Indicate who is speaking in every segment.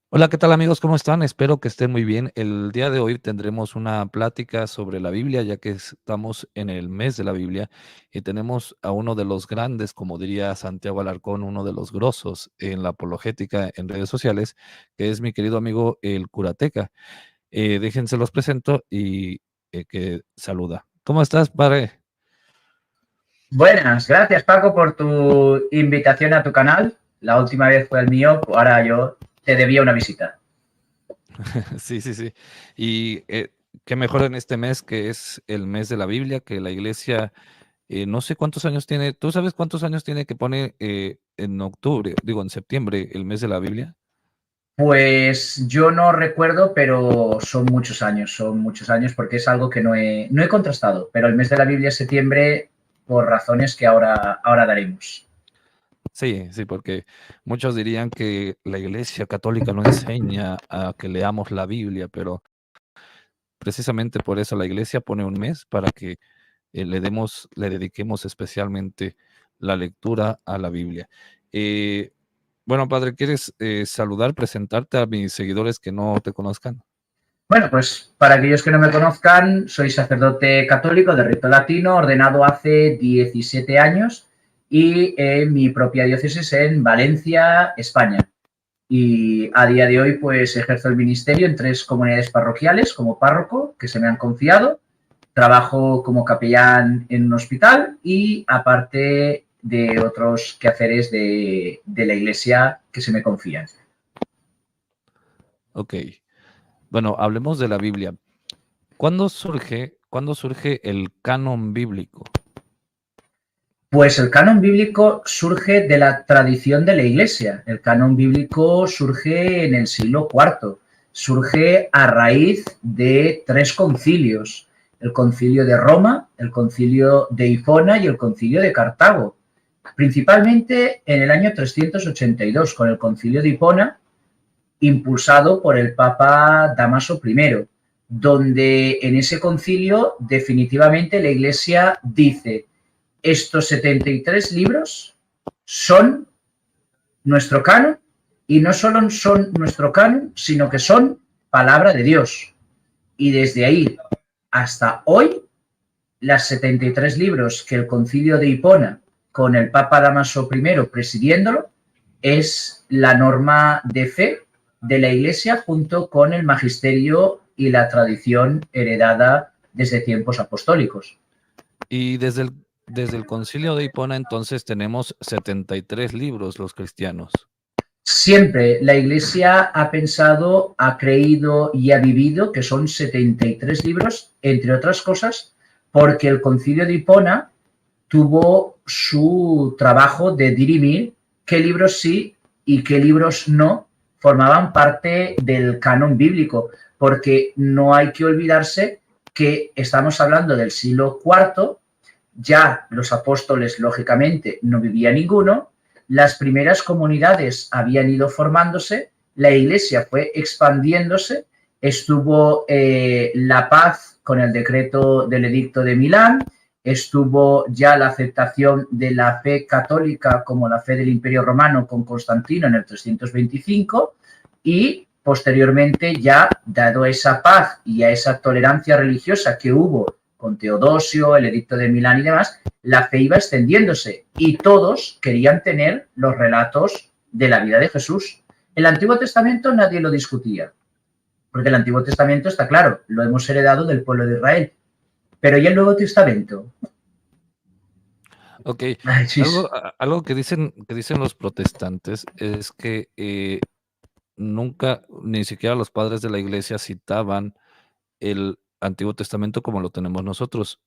Speaker 1: Hola, ¿qué tal amigos? ¿Cómo están? Espero que estén muy bien. El día de hoy tendremos una plática sobre la Biblia, ya que estamos en el mes de la Biblia y tenemos a uno de los grandes, como diría Santiago Alarcón, uno de los grosos en la apologética en redes sociales, que es mi querido amigo el Curateca. Déjense los presento y que saluda. ¿Cómo estás, padre?
Speaker 2: Buenas, gracias Paco por tu invitación a tu canal. La última vez fue el mío, ahora yo te debía una visita.
Speaker 1: Sí, sí, sí. Y qué mejor en este mes que es el mes de la Biblia, que la iglesia. No sé cuántos años tiene. ¿Tú sabes cuántos años tiene que pone en octubre, digo en septiembre, el mes de la Biblia?
Speaker 2: Pues yo no recuerdo, pero son muchos años porque es algo que no he contrastado, pero el mes de la Biblia es septiembre por razones que ahora daremos.
Speaker 1: Sí, sí, porque muchos dirían que la Iglesia Católica no enseña a que leamos la Biblia, pero precisamente por eso la Iglesia pone un mes para que le dediquemos especialmente la lectura a la Biblia. Eh, bueno, padre, ¿quieres saludar, presentarte a mis seguidores que no te conozcan?
Speaker 2: Bueno, pues para aquellos que no me conozcan, soy sacerdote católico de rito latino, ordenado hace 17 años y mi propia diócesis en Valencia, España. Y a día de hoy pues ejerzo el ministerio en 3 comunidades parroquiales como párroco que se me han confiado, trabajo como capellán en un hospital y aparte de otros quehaceres de la iglesia que se me confían.
Speaker 1: Ok. Bueno, hablemos de la Biblia. ¿Cuándo surge el canon bíblico?
Speaker 2: Pues el canon bíblico surge de la tradición de la Iglesia. El canon bíblico surge en el siglo IV. Surge a raíz de 3 concilios. El concilio de Roma, el concilio de Hipona y el concilio de Cartago. Principalmente en el año 382, con el concilio de Hipona, impulsado por el Papa Damaso I, donde en ese concilio definitivamente la Iglesia dice: estos 73 libros son nuestro canon y no solo son nuestro canon, sino que son palabra de Dios. Y desde ahí hasta hoy, las 73 libros que el concilio de Hipona, con el Papa Damaso I presidiéndolo, es la norma de fe de la Iglesia junto con el magisterio y la tradición heredada desde tiempos apostólicos.
Speaker 1: Y desde el concilio de Hipona entonces tenemos 73 libros los cristianos.
Speaker 2: Siempre la Iglesia ha pensado, ha creído y ha vivido que son 73 libros, entre otras cosas, porque el concilio de Hipona tuvo su trabajo de dirimir qué libros sí y qué libros no formaban parte del canon bíblico, porque no hay que olvidarse que estamos hablando del siglo IV, ya los apóstoles, lógicamente, no vivía ninguno, las primeras comunidades habían ido formándose, la iglesia fue expandiéndose, estuvo la paz con el decreto del Edicto de Milán, estuvo ya la aceptación de la fe católica como la fe del Imperio Romano con Constantino en el 325 y posteriormente ya, dado esa paz y a esa tolerancia religiosa que hubo con Teodosio, el Edicto de Milán y demás, la fe iba extendiéndose y todos querían tener los relatos de la vida de Jesús. El Antiguo Testamento nadie lo discutía, porque el Antiguo Testamento está claro, lo hemos heredado del pueblo de Israel. Pero ¿y el Nuevo Testamento?
Speaker 1: Ok,
Speaker 2: Ay,
Speaker 1: algo que dicen los protestantes es que nunca, ni siquiera los padres de la iglesia citaban el Antiguo Testamento como lo tenemos nosotros.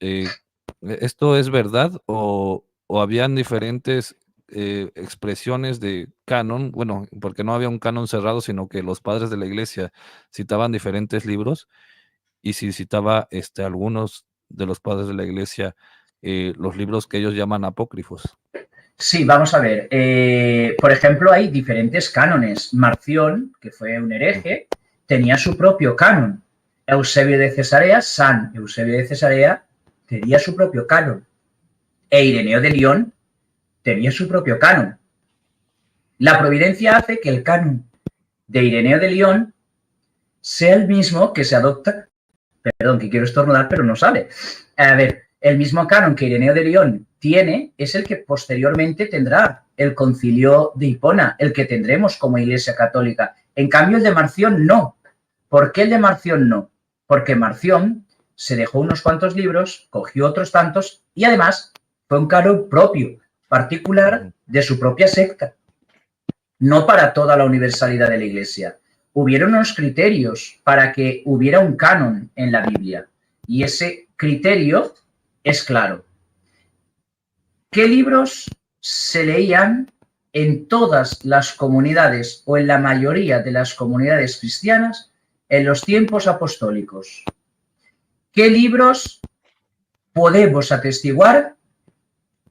Speaker 1: ¿Esto es verdad o habían diferentes expresiones de canon? Bueno, porque no había un canon cerrado, sino que los padres de la iglesia citaban diferentes libros y si citaba algunos de los padres de la iglesia los libros que ellos llaman apócrifos.
Speaker 2: sí, vamos a ver. Por ejemplo, hay diferentes cánones. Marción, que fue un
Speaker 1: Ujú.
Speaker 2: hereje, tenía su propio canon. Eusebio de Cesarea, San Eusebio de Cesarea, tenía su propio canon. E Ireneo de León tenía su propio canon. La providencia hace que el canon de Ireneo de León sea el mismo que se adopta, perdón, que quiero estornudar, pero no sale. A ver, el mismo canon que Ireneo de León tiene es el que posteriormente tendrá el concilio de Hipona, el que tendremos como Iglesia Católica. En cambio, el de Marción no. ¿Por qué el de Marción no? Porque Marción se dejó unos cuantos libros, cogió otros tantos y además fue un canon propio, particular de su propia secta, no para toda la universalidad de la Iglesia. Hubieron unos criterios para que hubiera un canon en la Biblia y ese criterio es claro. ¿Qué libros se leían en todas las comunidades o en la mayoría de las comunidades cristianas en los tiempos apostólicos? ¿Qué libros podemos atestiguar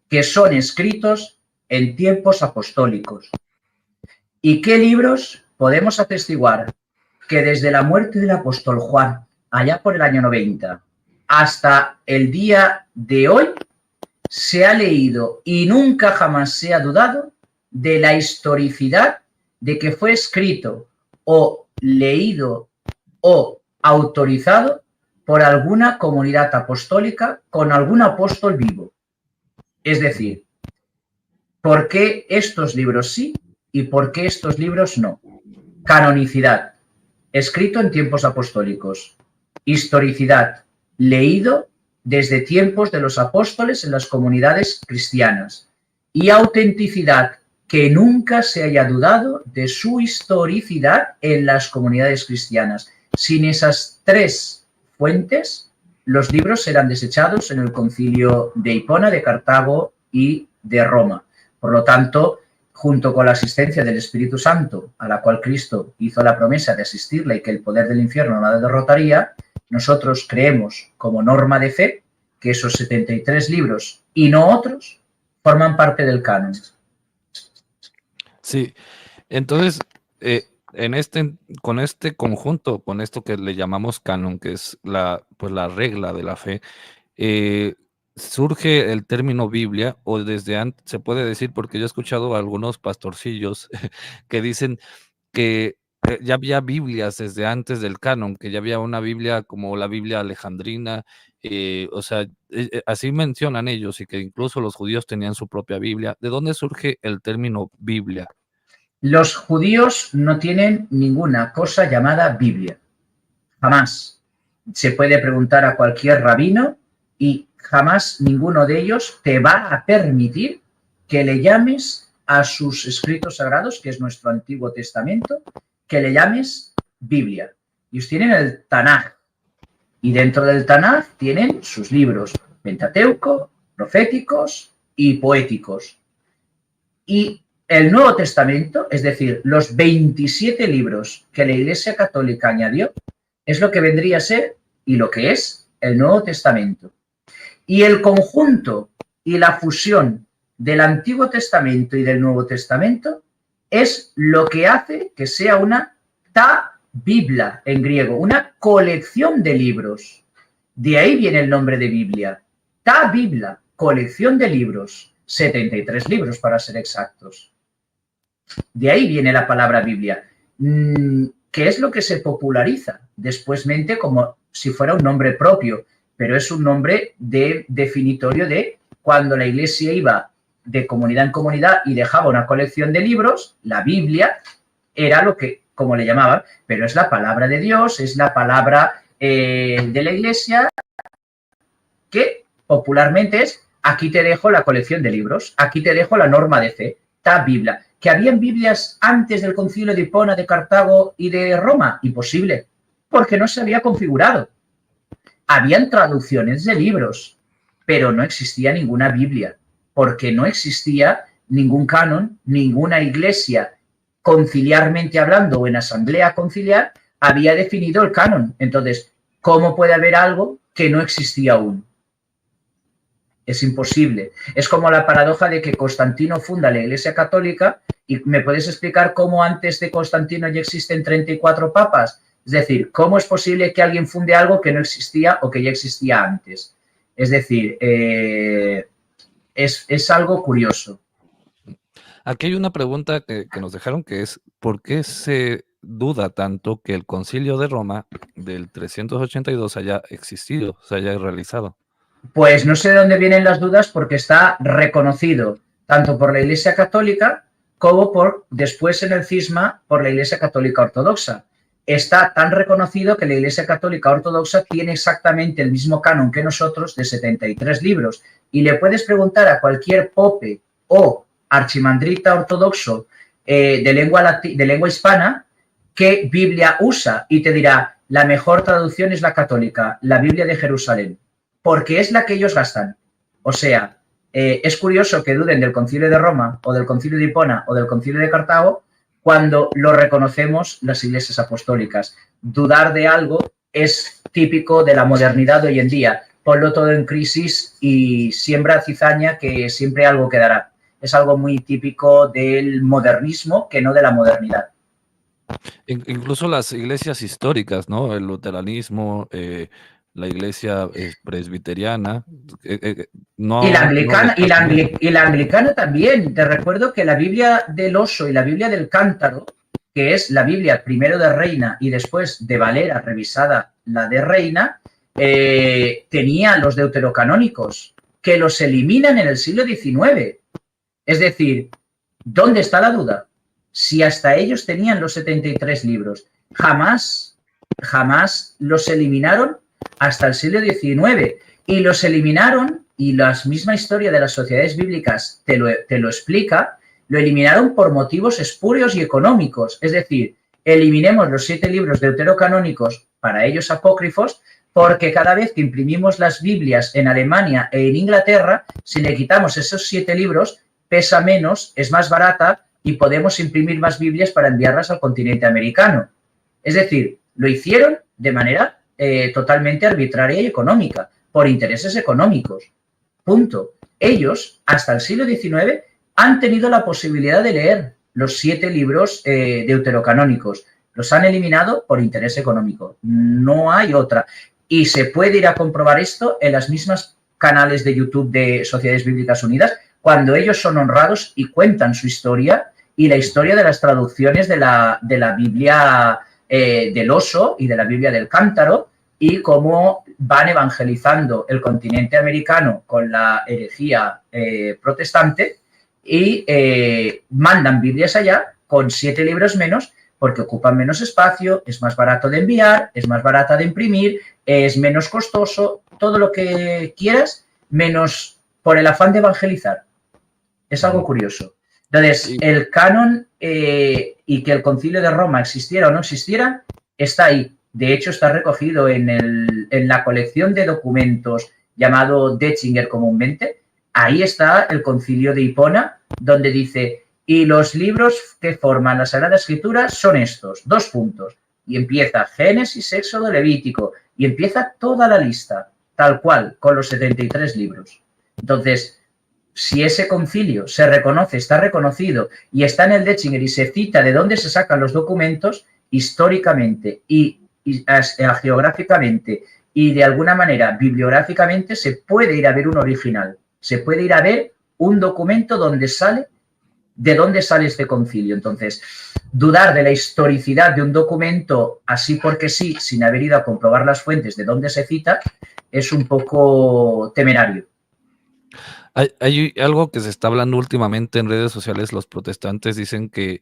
Speaker 2: que son escritos en tiempos apostólicos? ¿Y qué libros podemos atestiguar que desde la muerte del apóstol Juan, allá por el año 90, hasta el día de hoy, se ha leído y nunca jamás se ha dudado de la historicidad de que fue escrito o leído o autorizado por alguna comunidad apostólica con algún apóstol vivo? Es decir, ¿por qué estos libros sí y por qué estos libros no? Canonicidad, escrito en tiempos apostólicos. Historicidad, leído desde tiempos de los apóstoles en las comunidades cristianas. Y autenticidad, que nunca se haya dudado de su historicidad en las comunidades cristianas. Sin esas tres fuentes, los libros serán desechados en el concilio de Hipona, de Cartago y de Roma. Por lo tanto, junto con la asistencia del Espíritu Santo, a la cual Cristo hizo la promesa de asistirla y que el poder del infierno no la derrotaría, nosotros creemos como norma de fe que esos 73 libros y no otros forman parte del canon.
Speaker 1: Sí, entonces, con este conjunto, con esto que le llamamos canon, que es pues la regla de la fe, surge el término Biblia, o desde antes se puede decir, porque yo he escuchado a algunos pastorcillos que dicen que ya había Biblias desde antes del canon, que ya había una Biblia como la Biblia alejandrina, o sea, así mencionan ellos, y que incluso los judíos tenían su propia Biblia. ¿De dónde surge el término Biblia?
Speaker 2: Los judíos no tienen ninguna cosa llamada Biblia. Jamás. Se puede preguntar a cualquier rabino y jamás ninguno de ellos te va a permitir que le llames a sus escritos sagrados, que es nuestro Antiguo Testamento, que le llames Biblia. Ellos tienen el Tanaj. Y dentro del Tanaj tienen sus libros Pentateuco, proféticos y poéticos. Y el Nuevo Testamento, es decir, los 27 libros que la Iglesia Católica añadió, es lo que vendría a ser y lo que es el Nuevo Testamento. Y el conjunto y la fusión del Antiguo Testamento y del Nuevo Testamento es lo que hace que sea una ta-bibla en griego, una colección de libros. De ahí viene el nombre de Biblia. Ta-bibla, colección de libros. 73 libros para ser exactos. De ahí viene la palabra Biblia, que es lo que se populariza despuésmente como si fuera un nombre propio, pero es un nombre definitorio de cuando la Iglesia iba de comunidad en comunidad y dejaba una colección de libros, la Biblia era lo que, como le llamaban, pero es la palabra de Dios, es la palabra de la Iglesia, que popularmente es: aquí te dejo la colección de libros, aquí te dejo la norma de fe, ta Biblia. ¿Que habían Biblias antes del concilio de Hipona, de Cartago y de Roma? Imposible, porque no se había configurado. Habían traducciones de libros, pero no existía ninguna Biblia, porque no existía ningún canon, ninguna iglesia conciliarmente hablando o en asamblea conciliar había definido el canon. Entonces, ¿cómo puede haber algo que no existía aún? Es imposible. Es como la paradoja de que Constantino funda la Iglesia Católica y ¿me puedes explicar cómo antes de Constantino ya existen 34 papas? Es decir, ¿cómo es posible que alguien funde algo que no existía o que ya existía antes? Es decir, es algo curioso.
Speaker 1: Aquí hay una pregunta que nos dejaron, que es ¿por qué se duda tanto que el Concilio de Roma del 382 haya existido, se haya realizado.
Speaker 2: Pues no sé de dónde vienen las dudas porque está reconocido tanto por la Iglesia Católica como después en el cisma por la Iglesia Católica Ortodoxa. Está tan reconocido que la Iglesia Católica Ortodoxa tiene exactamente el mismo canon que nosotros de 73 libros. Y le puedes preguntar a cualquier pope o archimandrita ortodoxo de lengua hispana qué Biblia usa y te dirá, la mejor traducción es la católica, la Biblia de Jerusalén, porque es la que ellos gastan. O sea, es curioso que duden del Concilio de Roma o del Concilio de Hipona o del Concilio de Cartago cuando lo reconocemos las iglesias apostólicas. Dudar de algo es típico de la modernidad de hoy en día. Ponlo todo en crisis y siembra cizaña que siempre algo quedará. Es algo muy típico del modernismo que no de la modernidad.
Speaker 1: Incluso las iglesias históricas, ¿no? El luteranismo, la iglesia presbiteriana,
Speaker 2: Y la
Speaker 1: no
Speaker 2: anglicana,
Speaker 1: les pasa mucho.
Speaker 2: y la anglicana también. Te recuerdo que la Biblia del Oso y la Biblia del Cántaro, que es la Biblia primero de Reina y después de Valera, revisada la de Reina, tenía los deuterocanónicos, que los eliminan en el siglo XIX. Es decir, ¿dónde está la duda? Si hasta ellos tenían los 73 libros, jamás los eliminaron hasta el siglo XIX. Y los eliminaron, y la misma historia de las sociedades bíblicas te lo explica, lo eliminaron por motivos espurios y económicos. Es decir, eliminemos los 7 libros deuterocanónicos, para ellos apócrifos, porque cada vez que imprimimos las Biblias en Alemania e en Inglaterra, si le quitamos esos 7 libros, pesa menos, es más barata y podemos imprimir más Biblias para enviarlas al continente americano. Es decir, lo hicieron de manera totalmente arbitraria y económica, por intereses económicos. Punto. Ellos, hasta el siglo XIX, han tenido la posibilidad de leer los 7 libros deuterocanónicos. Los han eliminado por interés económico. No hay otra. Y se puede ir a comprobar esto en las mismas canales de YouTube de Sociedades Bíblicas Unidas, cuando ellos son honrados y cuentan su historia y la historia de las traducciones de la Biblia del Oso y de la Biblia del Cántaro, y cómo van evangelizando el continente americano con la herejía protestante y mandan Biblias allá con 7 libros menos porque ocupan menos espacio, es más barato de enviar, es más barata de imprimir, es menos costoso, todo lo que quieras, menos por el afán de evangelizar. Es algo curioso. Entonces, el canon y que el Concilio de Roma existiera o no existiera, está ahí. De hecho, está recogido en la colección de documentos llamado Detzinger comúnmente. Ahí está el Concilio de Hipona, donde dice, y los libros que forman la Sagrada Escritura son estos, 2 puntos. Y empieza Génesis, Éxodo, Levítico, y empieza toda la lista, tal cual, con los 73 libros. Entonces, si ese concilio se reconoce, está reconocido, y está en el Detzinger y se cita de dónde se sacan los documentos, históricamente y geográficamente y de alguna manera bibliográficamente, se puede ir a ver un original, se puede ir a ver un documento donde sale, de dónde sale este concilio. Entonces, dudar de la historicidad de un documento así porque sí, sin haber ido a comprobar las fuentes de dónde se cita, es un poco temerario.
Speaker 1: Hay algo que se está hablando últimamente en redes sociales. Los protestantes dicen que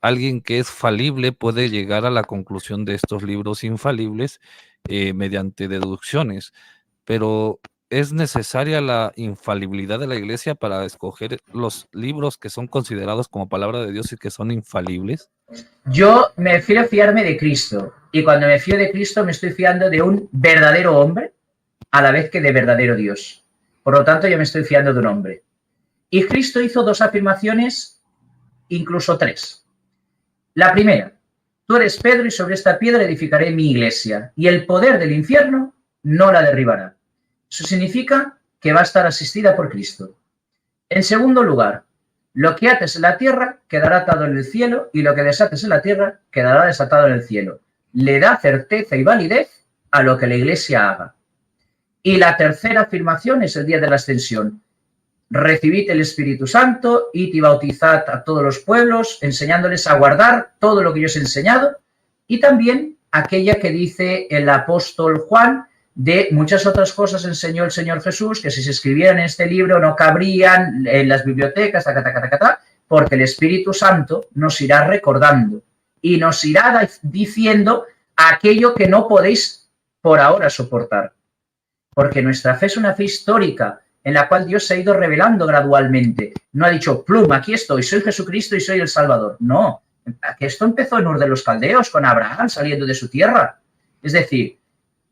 Speaker 1: alguien que es falible puede llegar a la conclusión de estos libros infalibles mediante deducciones, pero ¿es necesaria la infalibilidad de la Iglesia para escoger los libros que son considerados como palabra de Dios y que son infalibles?
Speaker 2: Yo me refiero a fiarme de Cristo, y cuando me fío de Cristo me estoy fiando de un verdadero hombre a la vez que de verdadero Dios. Por lo tanto, yo me estoy fiando de un hombre. Y Cristo hizo 2 afirmaciones, incluso 3. La primera, tú eres Pedro y sobre esta piedra edificaré mi iglesia y el poder del infierno no la derribará. Eso significa que va a estar asistida por Cristo. En segundo lugar, lo que ates en la tierra quedará atado en el cielo y lo que desates en la tierra quedará desatado en el cielo. Le da certeza y validez a lo que la iglesia haga. Y la tercera afirmación es el día de la ascensión. recibid el Espíritu Santo, id y bautizad a todos los pueblos, enseñándoles a guardar todo lo que yo os he enseñado, y también aquella que dice el apóstol Juan, de muchas otras cosas enseñó el Señor Jesús, que si se escribieran en este libro no cabrían en las bibliotecas, porque el Espíritu Santo nos irá recordando y nos irá diciendo aquello que no podéis por ahora soportar. Porque nuestra fe es una fe histórica, en la cual Dios se ha ido revelando gradualmente. No ha dicho, plum, aquí estoy, soy Jesucristo y soy el Salvador. No, esto empezó en Ur de los Caldeos, con Abraham saliendo de su tierra. Es decir,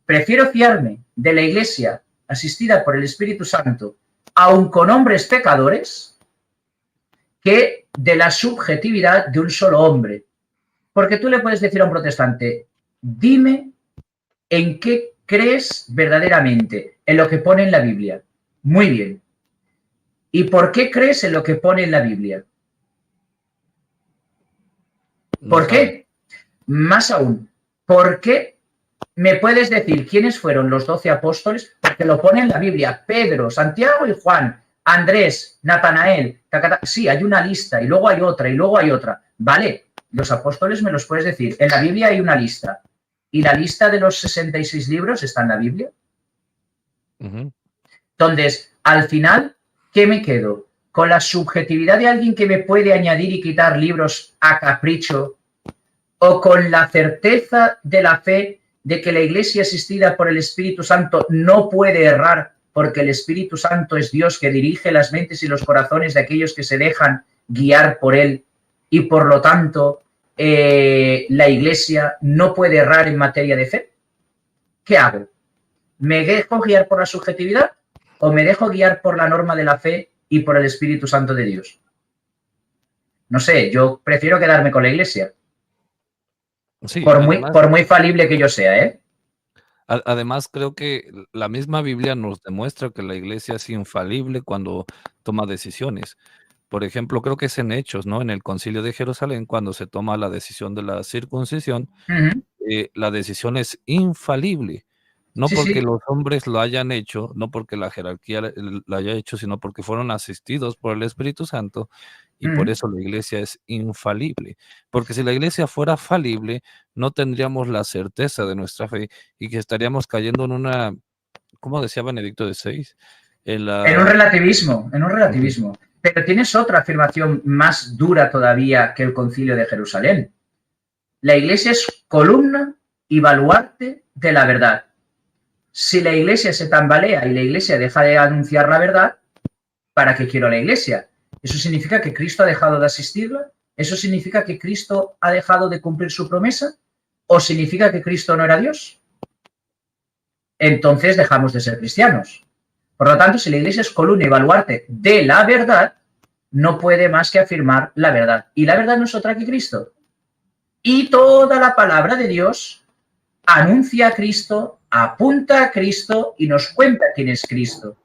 Speaker 2: prefiero fiarme de la Iglesia asistida por el Espíritu Santo, aun con hombres pecadores, que de la subjetividad de un solo hombre. Porque tú le puedes decir a un protestante, dime en qué crees verdaderamente, en lo que pone en la Biblia. Muy bien. ¿Y por qué crees en lo que pone en la Biblia? ¿Por qué? Más aún, ¿por qué me puedes decir quiénes fueron los 12 apóstoles? Porque lo pone en la Biblia. Pedro, Santiago y Juan, Andrés, Natanael. Sí, hay una lista y luego hay otra y luego hay otra. Vale, los apóstoles me los puedes decir. En la Biblia hay una lista. ¿Y la lista de los 66 libros está en la Biblia? Entonces, al final, ¿qué me quedo? ¿Con la subjetividad de alguien que me puede añadir y quitar libros a capricho? ¿O con la certeza de la fe de que la Iglesia asistida por el Espíritu Santo no puede errar porque el Espíritu Santo es Dios que dirige las mentes y los corazones de aquellos que se dejan guiar por Él y por lo tanto la Iglesia no puede errar en materia de fe? ¿Qué hago? ¿Me dejo guiar por la subjetividad o me dejo guiar por la norma de la fe y por el Espíritu Santo de Dios? No sé, yo prefiero quedarme con la Iglesia. Sí, por muy falible que yo sea, ¿eh?
Speaker 1: Además, creo que la misma Biblia nos demuestra que la Iglesia es infalible cuando toma decisiones. Por ejemplo, creo que es en Hechos, ¿no? En el Concilio de Jerusalén, cuando se toma la decisión de la circuncisión, la decisión es infalible. No porque los hombres lo hayan hecho, no porque la jerarquía lo haya hecho, sino porque fueron asistidos por el Espíritu Santo y por eso la Iglesia es infalible. Porque si la Iglesia fuera falible, no tendríamos la certeza de nuestra fe y que estaríamos cayendo en una, ¿cómo decía Benedicto XVI? En
Speaker 2: un relativismo, Pero tienes otra afirmación más dura todavía que el Concilio de Jerusalén. La Iglesia es columna y baluarte de la verdad. Si la Iglesia se tambalea y la Iglesia deja de anunciar la verdad, ¿para qué quiero la Iglesia? ¿Eso significa que Cristo ha dejado de asistirla? ¿Eso significa que Cristo ha dejado de cumplir su promesa? ¿O significa que Cristo no era Dios? Entonces dejamos de ser cristianos. Por lo tanto, si la Iglesia es columna y baluarte de la verdad, no puede más que afirmar la verdad. Y la verdad no es otra que Cristo. Y toda la palabra de Dios anuncia a Cristo, apunta a Cristo y nos cuenta quién es Cristo.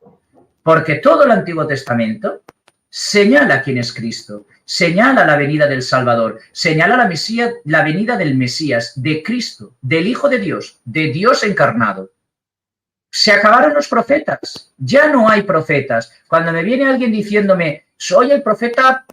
Speaker 2: Porque todo el Antiguo Testamento señala quién es Cristo, señala la venida del Salvador, señala la venida del Mesías, de Cristo, del Hijo de Dios encarnado. Se acabaron los profetas, ya no hay profetas. Cuando me viene alguien diciéndome, soy el profeta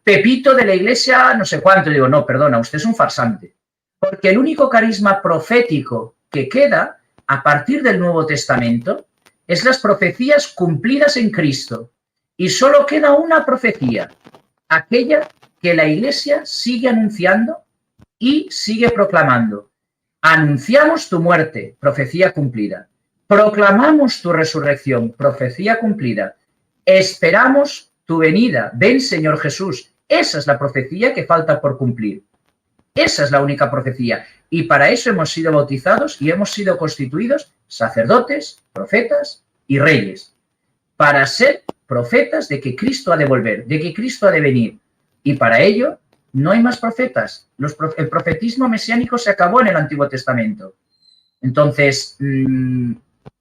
Speaker 2: Pepito de la iglesia, no sé cuánto, digo, no, perdona, usted es un farsante. Porque el único carisma profético que queda a partir del Nuevo Testamento es las profecías cumplidas en Cristo. Y solo queda una profecía, aquella que la iglesia sigue anunciando y sigue proclamando. Anunciamos tu muerte, profecía cumplida. Proclamamos tu resurrección, profecía cumplida. Esperamos tu venida. Ven, Señor Jesús. Esa es la profecía que falta por cumplir. Esa es la única profecía. Y para eso hemos sido bautizados y hemos sido constituidos sacerdotes, profetas y reyes. Para ser profetas de que Cristo ha de volver, de que Cristo ha de venir. Y para ello no hay más profetas. El profetismo mesiánico se acabó en el Antiguo Testamento. Entonces,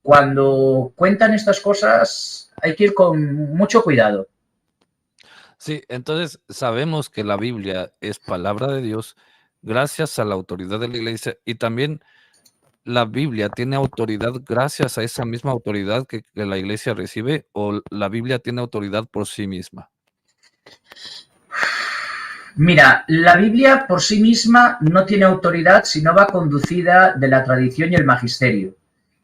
Speaker 2: cuando cuentan estas cosas hay que ir con mucho cuidado.
Speaker 1: Sí, entonces sabemos que la Biblia es palabra de Dios gracias a la autoridad de la Iglesia y también la Biblia tiene autoridad gracias a esa misma autoridad que la Iglesia recibe, o la Biblia tiene autoridad por sí misma?
Speaker 2: Mira, la Biblia por sí misma no tiene autoridad si no va conducida de la tradición y el magisterio.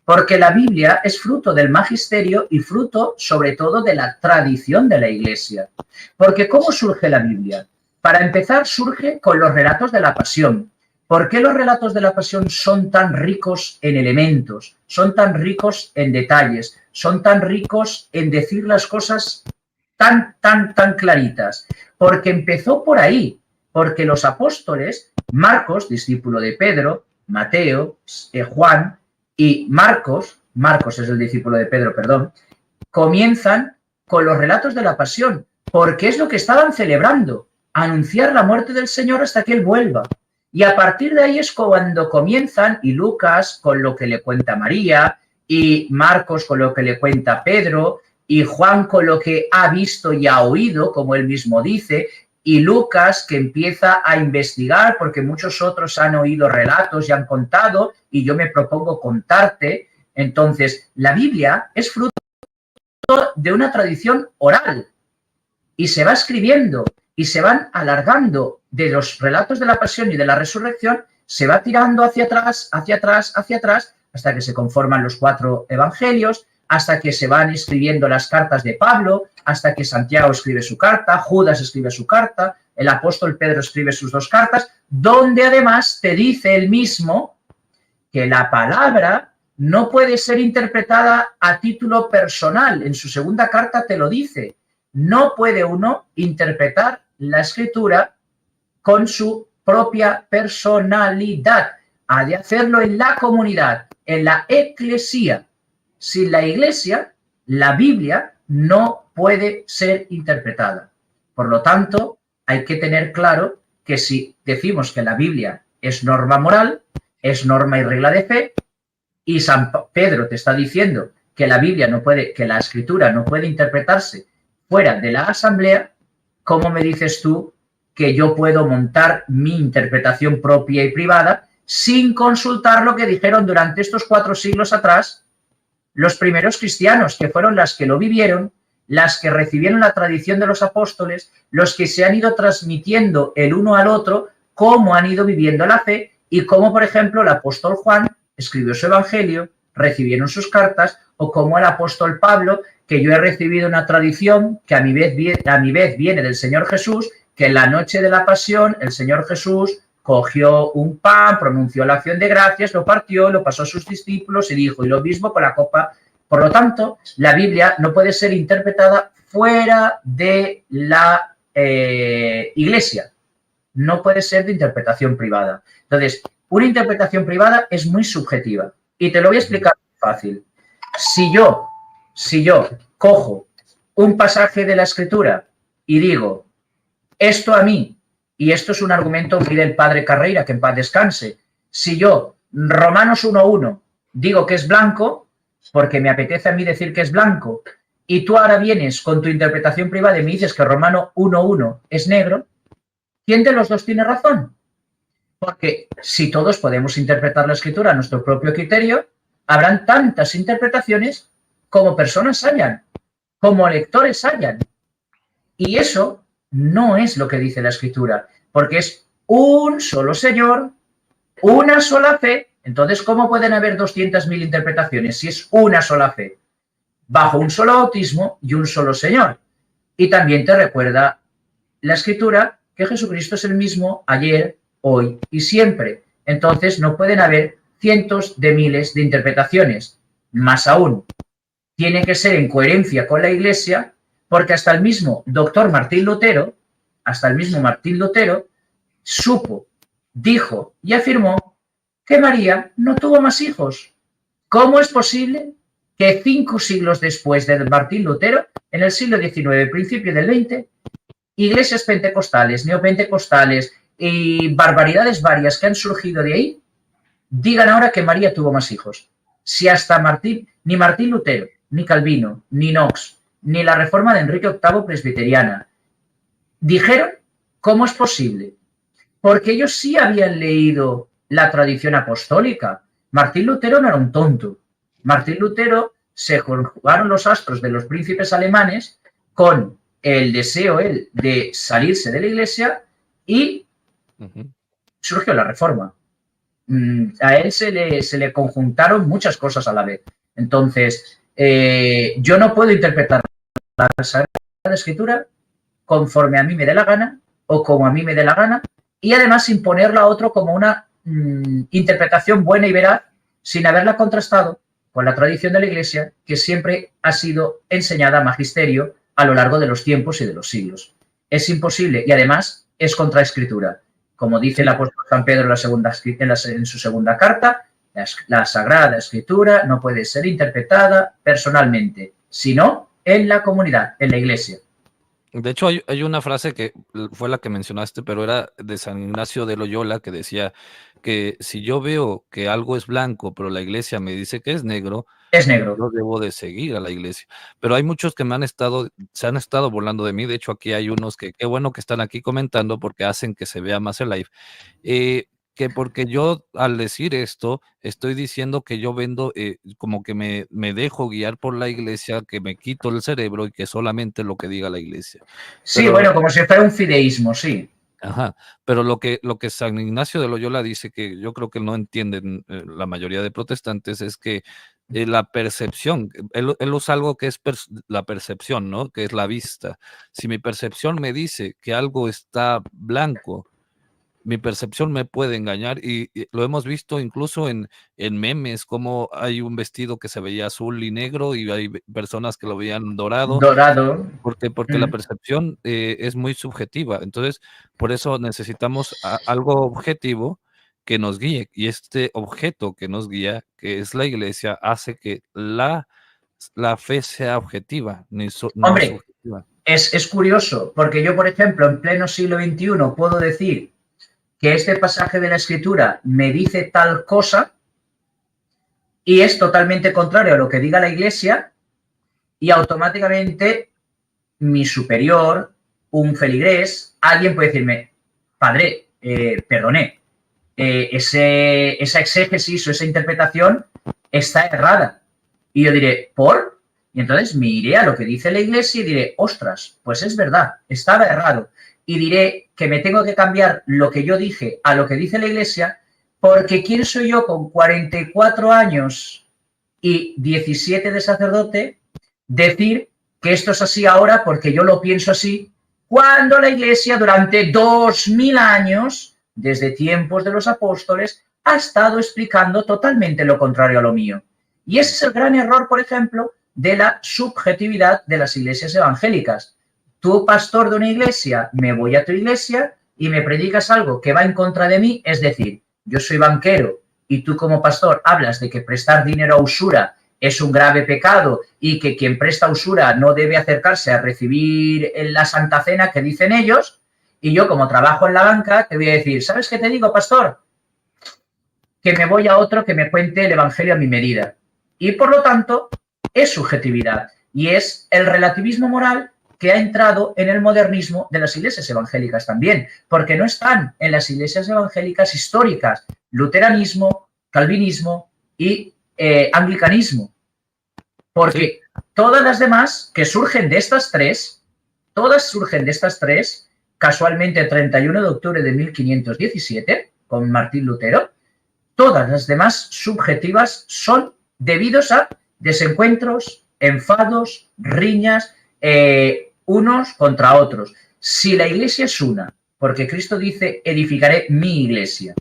Speaker 2: Porque la Biblia es fruto del magisterio y fruto, sobre todo, de la tradición de la Iglesia. Porque ¿cómo surge la Biblia? Para empezar, surge con los relatos de la Pasión. ¿Por qué los relatos de la Pasión son tan ricos en elementos, son tan ricos en detalles, son tan ricos en decir las cosas tan claritas? Porque empezó por ahí, porque los apóstoles, Marcos, discípulo de Pedro, Mateo, Juan y Marcos es el discípulo de Pedro, perdón, comienzan con los relatos de la Pasión, porque es lo que estaban celebrando, anunciar la muerte del Señor hasta que Él vuelva. Y a partir de ahí es cuando comienzan, y Lucas con lo que le cuenta María, y Marcos con lo que le cuenta Pedro, y Juan con lo que ha visto y ha oído, como él mismo dice, y Lucas que empieza a investigar, porque muchos otros han oído relatos y han contado, y yo me propongo contarte. Entonces, la Biblia es fruto de una tradición oral, y se va escribiendo, y se van alargando de los relatos de la Pasión y de la Resurrección, se va tirando hacia atrás, hacia atrás, hacia atrás, hasta que se conforman los 4 evangelios, hasta que se van escribiendo las cartas de Pablo, hasta que Santiago escribe su carta, Judas escribe su carta, el apóstol Pedro escribe sus 2 cartas, donde además te dice él mismo que la palabra no puede ser interpretada a título personal. En su segunda carta te lo dice. No puede uno interpretar la Escritura con su propia personalidad. Ha de hacerlo en la comunidad, en la eclesía. Sin la Iglesia, la Biblia no puede ser interpretada. Por lo tanto, hay que tener claro que si decimos que la Biblia es norma moral, es norma y regla de fe, y San Pedro te está diciendo que la Biblia no puede, que la Escritura no puede interpretarse fuera de la asamblea, ¿cómo me dices tú que yo puedo montar mi interpretación propia y privada sin consultar lo que dijeron durante estos 4 siglos atrás los primeros cristianos, que fueron las que lo vivieron, las que recibieron la tradición de los apóstoles, los que se han ido transmitiendo el uno al otro, cómo han ido viviendo la fe y cómo, por ejemplo, el apóstol Juan escribió su evangelio, recibieron sus cartas, o como el apóstol Pablo, que yo he recibido una tradición que a mi vez viene del Señor Jesús, que en la noche de la pasión el Señor Jesús cogió un pan, pronunció la acción de gracias, lo partió, lo pasó a sus discípulos y dijo, y lo mismo con la copa. Por lo tanto, la Biblia no puede ser interpretada fuera de la Iglesia. No puede ser de interpretación privada. Entonces, una interpretación privada es muy subjetiva. Y te lo voy a explicar fácil. Si yo cojo un pasaje de la Escritura y digo, esto a mí, y esto es un argumento muy del padre Carreira, que en paz descanse, si yo, Romanos 1.1, digo que es blanco, porque me apetece a mí decir que es blanco, y tú ahora vienes con tu interpretación privada y me dices que Romano 1.1 es negro, ¿quién de los dos tiene razón? Porque si todos podemos interpretar la Escritura a nuestro propio criterio, habrán tantas interpretaciones como personas hayan, como lectores hayan. Y eso no es lo que dice la Escritura, porque es un solo Señor, una sola fe. Entonces, ¿cómo pueden haber 200.000 interpretaciones si es una sola fe? Bajo un solo bautismo y un solo Señor. Y también te recuerda la Escritura que Jesucristo es el mismo ayer, hoy y siempre. Entonces, no pueden haber cientos de miles de interpretaciones. Más aún, tiene que ser en coherencia con la Iglesia, porque hasta el mismo doctor Martín Lutero, supo, dijo y afirmó que María no tuvo más hijos. ¿Cómo es posible que 5 siglos después de Martín Lutero, en el siglo XIX, principio del XX, iglesias pentecostales, neopentecostales y barbaridades varias que han surgido de ahí, digan ahora que María tuvo más hijos? Si hasta ni Martín Lutero, ni Calvino, ni Knox, ni la reforma de Enrique VIII presbiteriana dijeron, ¿cómo es posible? Porque ellos sí habían leído la tradición apostólica. Martín Lutero no era un tonto. Martín Lutero se conjugaron los astros de los príncipes alemanes con el deseo él de salirse de la iglesia y surgió la reforma. A él se le conjuntaron muchas cosas a la vez. Entonces, yo no puedo interpretar la Sagrada Escritura conforme a mí me dé la gana o como a mí me dé la gana y además imponerla a otro como una interpretación buena y veraz sin haberla contrastado con la tradición de la Iglesia que siempre ha sido enseñada a magisterio a lo largo de los tiempos y de los siglos. Es imposible y además es contraescritura. Como dice el apóstol San Pedro en su segunda carta, la Sagrada Escritura no puede ser interpretada personalmente, sino en la comunidad, en la Iglesia.
Speaker 1: De hecho, hay una frase que fue la que mencionaste, pero era de San Ignacio de Loyola, que decía que si yo veo que algo es blanco, pero la iglesia me dice que es negro,
Speaker 2: es negro.
Speaker 1: yo debo de seguir a la iglesia. Pero hay muchos que se han estado burlando de mí. De hecho, aquí hay unos que qué bueno que están aquí comentando porque hacen que se vea más el live. Que porque yo al decir esto, estoy diciendo que yo vendo, como que me dejo guiar por la iglesia, que me quito el cerebro y que solamente lo que diga la iglesia.
Speaker 2: Sí, pero, bueno, como si fuera un fideísmo, sí.
Speaker 1: Ajá, pero lo que San Ignacio de Loyola dice, que yo creo que no entienden la mayoría de protestantes, es que la percepción, él usa algo que es la percepción, ¿no? Que es la vista. Si mi percepción me dice que algo está blanco, mi percepción me puede engañar y lo hemos visto incluso en memes, como hay un vestido que se veía azul y negro y hay personas que lo veían dorado.
Speaker 2: Dorado.
Speaker 1: Porque la percepción es muy subjetiva. Entonces, por eso necesitamos algo objetivo que nos guíe. Y este objeto que nos guía, que es la iglesia, hace que la fe sea objetiva, no
Speaker 2: Hombre,
Speaker 1: subjetiva.
Speaker 2: Es curioso, porque yo, por ejemplo, en pleno siglo XXI puedo decir que este pasaje de la Escritura me dice tal cosa y es totalmente contrario a lo que diga la Iglesia y automáticamente mi superior, un feligrés, alguien puede decirme, padre, perdone, esa exégesis o esa interpretación está errada. Y yo diré, ¿por? Y entonces me iré a lo que dice la Iglesia y diré, ostras, pues es verdad, estaba errado. Y diré que me tengo que cambiar lo que yo dije a lo que dice la Iglesia, porque ¿quién soy yo con 44 años y 17 de sacerdote decir que esto es así ahora porque yo lo pienso así, cuando la Iglesia durante 2000 años, desde tiempos de los apóstoles, ha estado explicando totalmente lo contrario a lo mío? Y ese es el gran error, por ejemplo, de la subjetividad de las iglesias evangélicas. Tú, pastor de una iglesia, me voy a tu iglesia y me predicas algo que va en contra de mí, es decir, yo soy banquero y tú como pastor hablas de que prestar dinero a usura es un grave pecado y que quien presta usura no debe acercarse a recibir la Santa Cena que dicen ellos, y yo como trabajo en la banca te voy a decir, ¿sabes qué te digo, pastor? Que me voy a otro que me cuente el Evangelio a mi medida. Y por lo tanto, es subjetividad y es el relativismo moral que ha entrado en el modernismo de las iglesias evangélicas también, porque no están en las iglesias evangélicas históricas, luteranismo, calvinismo y anglicanismo, porque todas las demás que surgen de estas tres, casualmente el 31 de octubre de 1517, con Martín Lutero, todas las demás subjetivas son debidos a desencuentros, enfados, riñas, unos contra otros. Si la iglesia es una, porque Cristo dice, edificaré mi iglesia.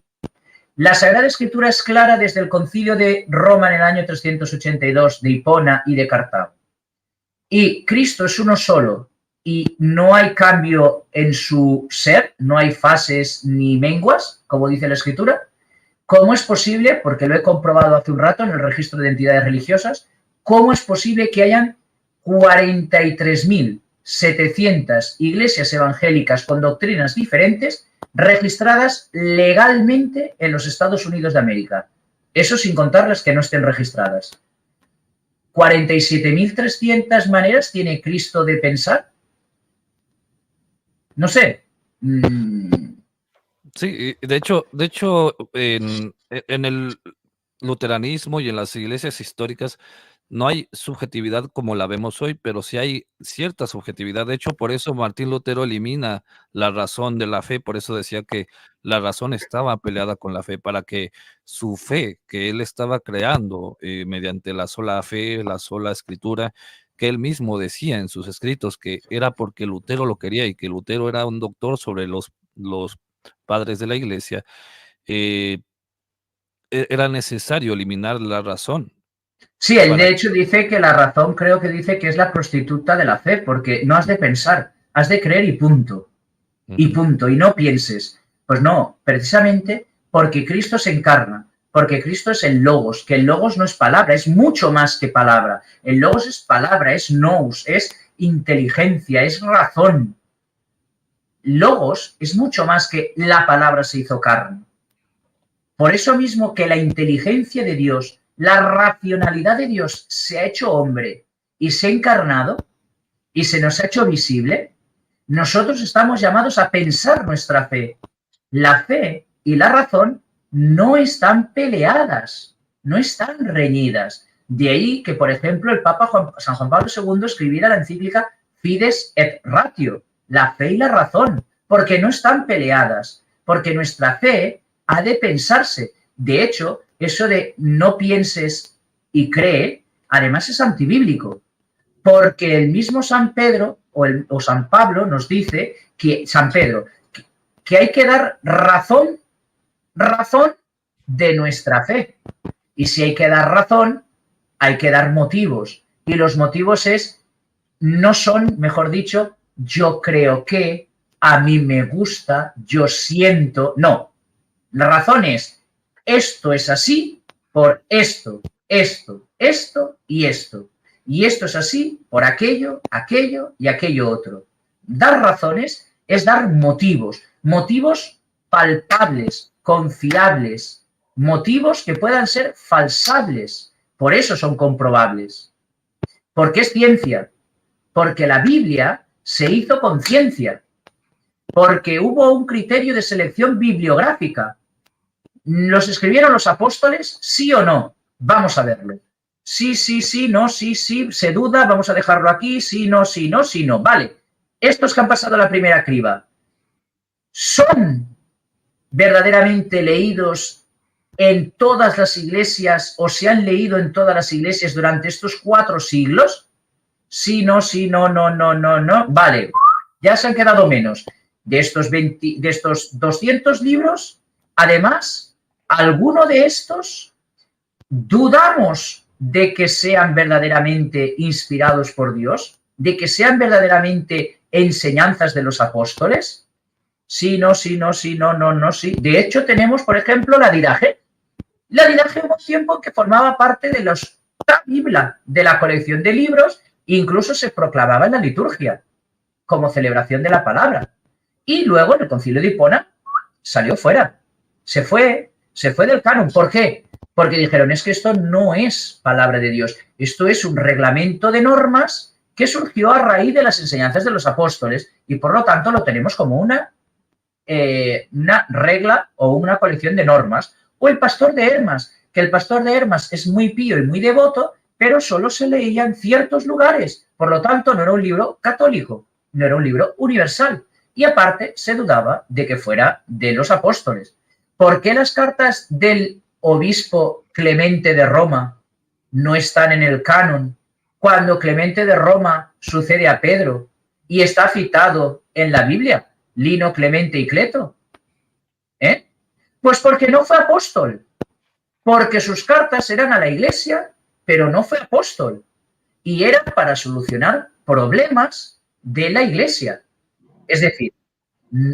Speaker 2: La Sagrada Escritura es clara desde el Concilio de Roma en el año 382, de Hipona y de Cartago. Y Cristo es uno solo y no hay cambio en su ser, no hay fases ni menguas, como dice la Escritura. ¿Cómo es posible, porque lo he comprobado hace un rato en el registro de entidades religiosas, cómo es posible que hayan 43.700 iglesias evangélicas con doctrinas diferentes registradas legalmente en los Estados Unidos de América? Eso sin contar las que no estén registradas. 47.300 maneras tiene Cristo de pensar. No sé.
Speaker 1: Sí, de hecho, en el luteranismo y en las iglesias históricas no hay subjetividad como la vemos hoy, pero sí hay cierta subjetividad. De hecho, por eso Martín Lutero elimina la razón de la fe, por eso decía que la razón estaba peleada con la fe, para que su fe, que él estaba creando mediante la sola fe, la sola escritura, que él mismo decía en sus escritos que era porque Lutero lo quería y que Lutero era un doctor sobre los padres de la iglesia, eh, era necesario eliminar la razón
Speaker 2: Sí, él
Speaker 1: para...
Speaker 2: de hecho dice que la razón creo que dice que es la prostituta de la fe, porque no has de pensar, has de creer y punto. Y
Speaker 1: Ujú.
Speaker 2: punto. Y no pienses. Pues no, precisamente porque Cristo se encarna, porque Cristo es el logos, que el logos no es palabra, es mucho más que palabra. El logos es palabra, es nous, es inteligencia, es razón. Logos es mucho más que la palabra se hizo carne. Por eso mismo que la inteligencia de Dios, la racionalidad de Dios se ha hecho hombre y se ha encarnado y se nos ha hecho visible, nosotros estamos llamados a pensar nuestra fe. La fe y la razón no están peleadas, no están reñidas. De ahí que, por ejemplo, el Papa San Juan Pablo II escribiera la encíclica Fides et Ratio, la fe y la razón, porque no están peleadas, porque nuestra fe ha de pensarse. De hecho, eso de no pienses y cree, además es antibíblico, porque el mismo San Pedro o San Pablo nos dice que, San Pedro, que hay que dar razón de nuestra fe. Y si hay que dar razón, hay que dar motivos. Y los motivos no son, mejor dicho, yo creo que, a mí me gusta, yo siento. No. La razón es, esto es así por esto, esto, esto y esto. Y esto es así por aquello, aquello y aquello otro. Dar razones es dar motivos, motivos palpables, confiables, motivos que puedan ser falsables. Por eso son comprobables. ¿Por qué es ciencia? Porque la Biblia se hizo con ciencia, porque hubo un criterio de selección bibliográfica. ¿Los escribieron los apóstoles? ¿Sí o no? Vamos a verlo. Sí, sí, sí, no, sí, sí, se duda, vamos a dejarlo aquí, sí, no, sí, no, sí, no. Vale, estos que han pasado la primera criba, ¿son verdaderamente leídos en todas las iglesias o se han leído en todas las iglesias durante estos 4 siglos? Sí, no, sí, no, no, no, no, no. Vale, ya se han quedado menos. De estos 200 libros, además, alguno de estos dudamos de que sean verdaderamente inspirados por Dios, de que sean verdaderamente enseñanzas de los apóstoles. Sí, no, sí, no, sí, no, no, no, sí. De hecho, tenemos, por ejemplo, la Didache. La Didache hubo un tiempo que formaba parte de la Biblia, de la colección de libros, incluso se proclamaba en la liturgia como celebración de la palabra. Y luego en el Concilio de Hipona salió fuera, se fue del canon. ¿Por qué? Porque dijeron, es que esto no es palabra de Dios, esto es un reglamento de normas que surgió a raíz de las enseñanzas de los apóstoles y por lo tanto lo tenemos como una regla o una colección de normas. O el Pastor de Hermas, que el Pastor de Hermas es muy pío y muy devoto, pero solo se leía en ciertos lugares, por lo tanto no era un libro católico, no era un libro universal. Y aparte se dudaba de que fuera de los apóstoles. ¿Por qué las cartas del obispo Clemente de Roma no están en el canon cuando Clemente de Roma sucede a Pedro y está citado en la Biblia, Lino, Clemente y Cleto? Pues porque no fue apóstol, porque sus cartas eran a la iglesia, pero no fue apóstol. Y era para solucionar problemas de la iglesia. Es decir,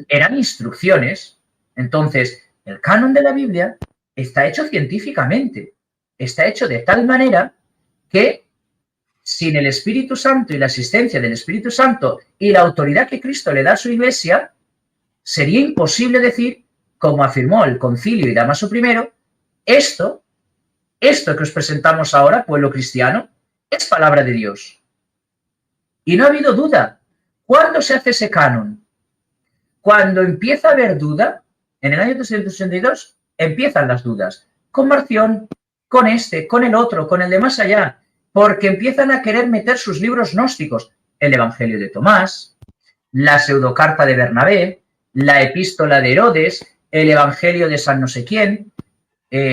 Speaker 2: eran instrucciones. Entonces, el canon de la Biblia está hecho científicamente. Está hecho de tal manera que sin el Espíritu Santo y la asistencia del Espíritu Santo y la autoridad que Cristo le da a su iglesia, sería imposible decir, como afirmó el Concilio y Damaso I, esto que os presentamos ahora, pueblo cristiano, es palabra de Dios. Y no ha habido duda. ¿Cuándo se hace ese canon? Cuando empieza a haber duda, en el año 362, empiezan las dudas. Con Marción, con este, con el otro, con el de más allá, porque empiezan a querer meter sus libros gnósticos, el Evangelio de Tomás, la pseudocarta de Bernabé, la epístola de Herodes, el Evangelio de San no sé quién.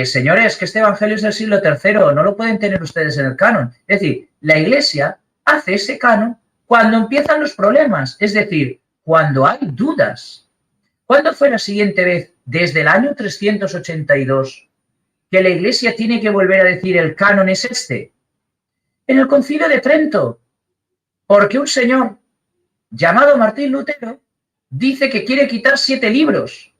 Speaker 2: Señores, que este Evangelio es del siglo III, no lo pueden tener ustedes en el canon. Es decir, la Iglesia hace ese canon cuando empiezan los problemas, es decir, cuando hay dudas. ¿Cuándo fue la siguiente vez? Desde el año 382, que la Iglesia tiene que volver a decir el canon es este. En el Concilio de Trento, porque un señor llamado Martín Lutero dice que quiere quitar 7 libros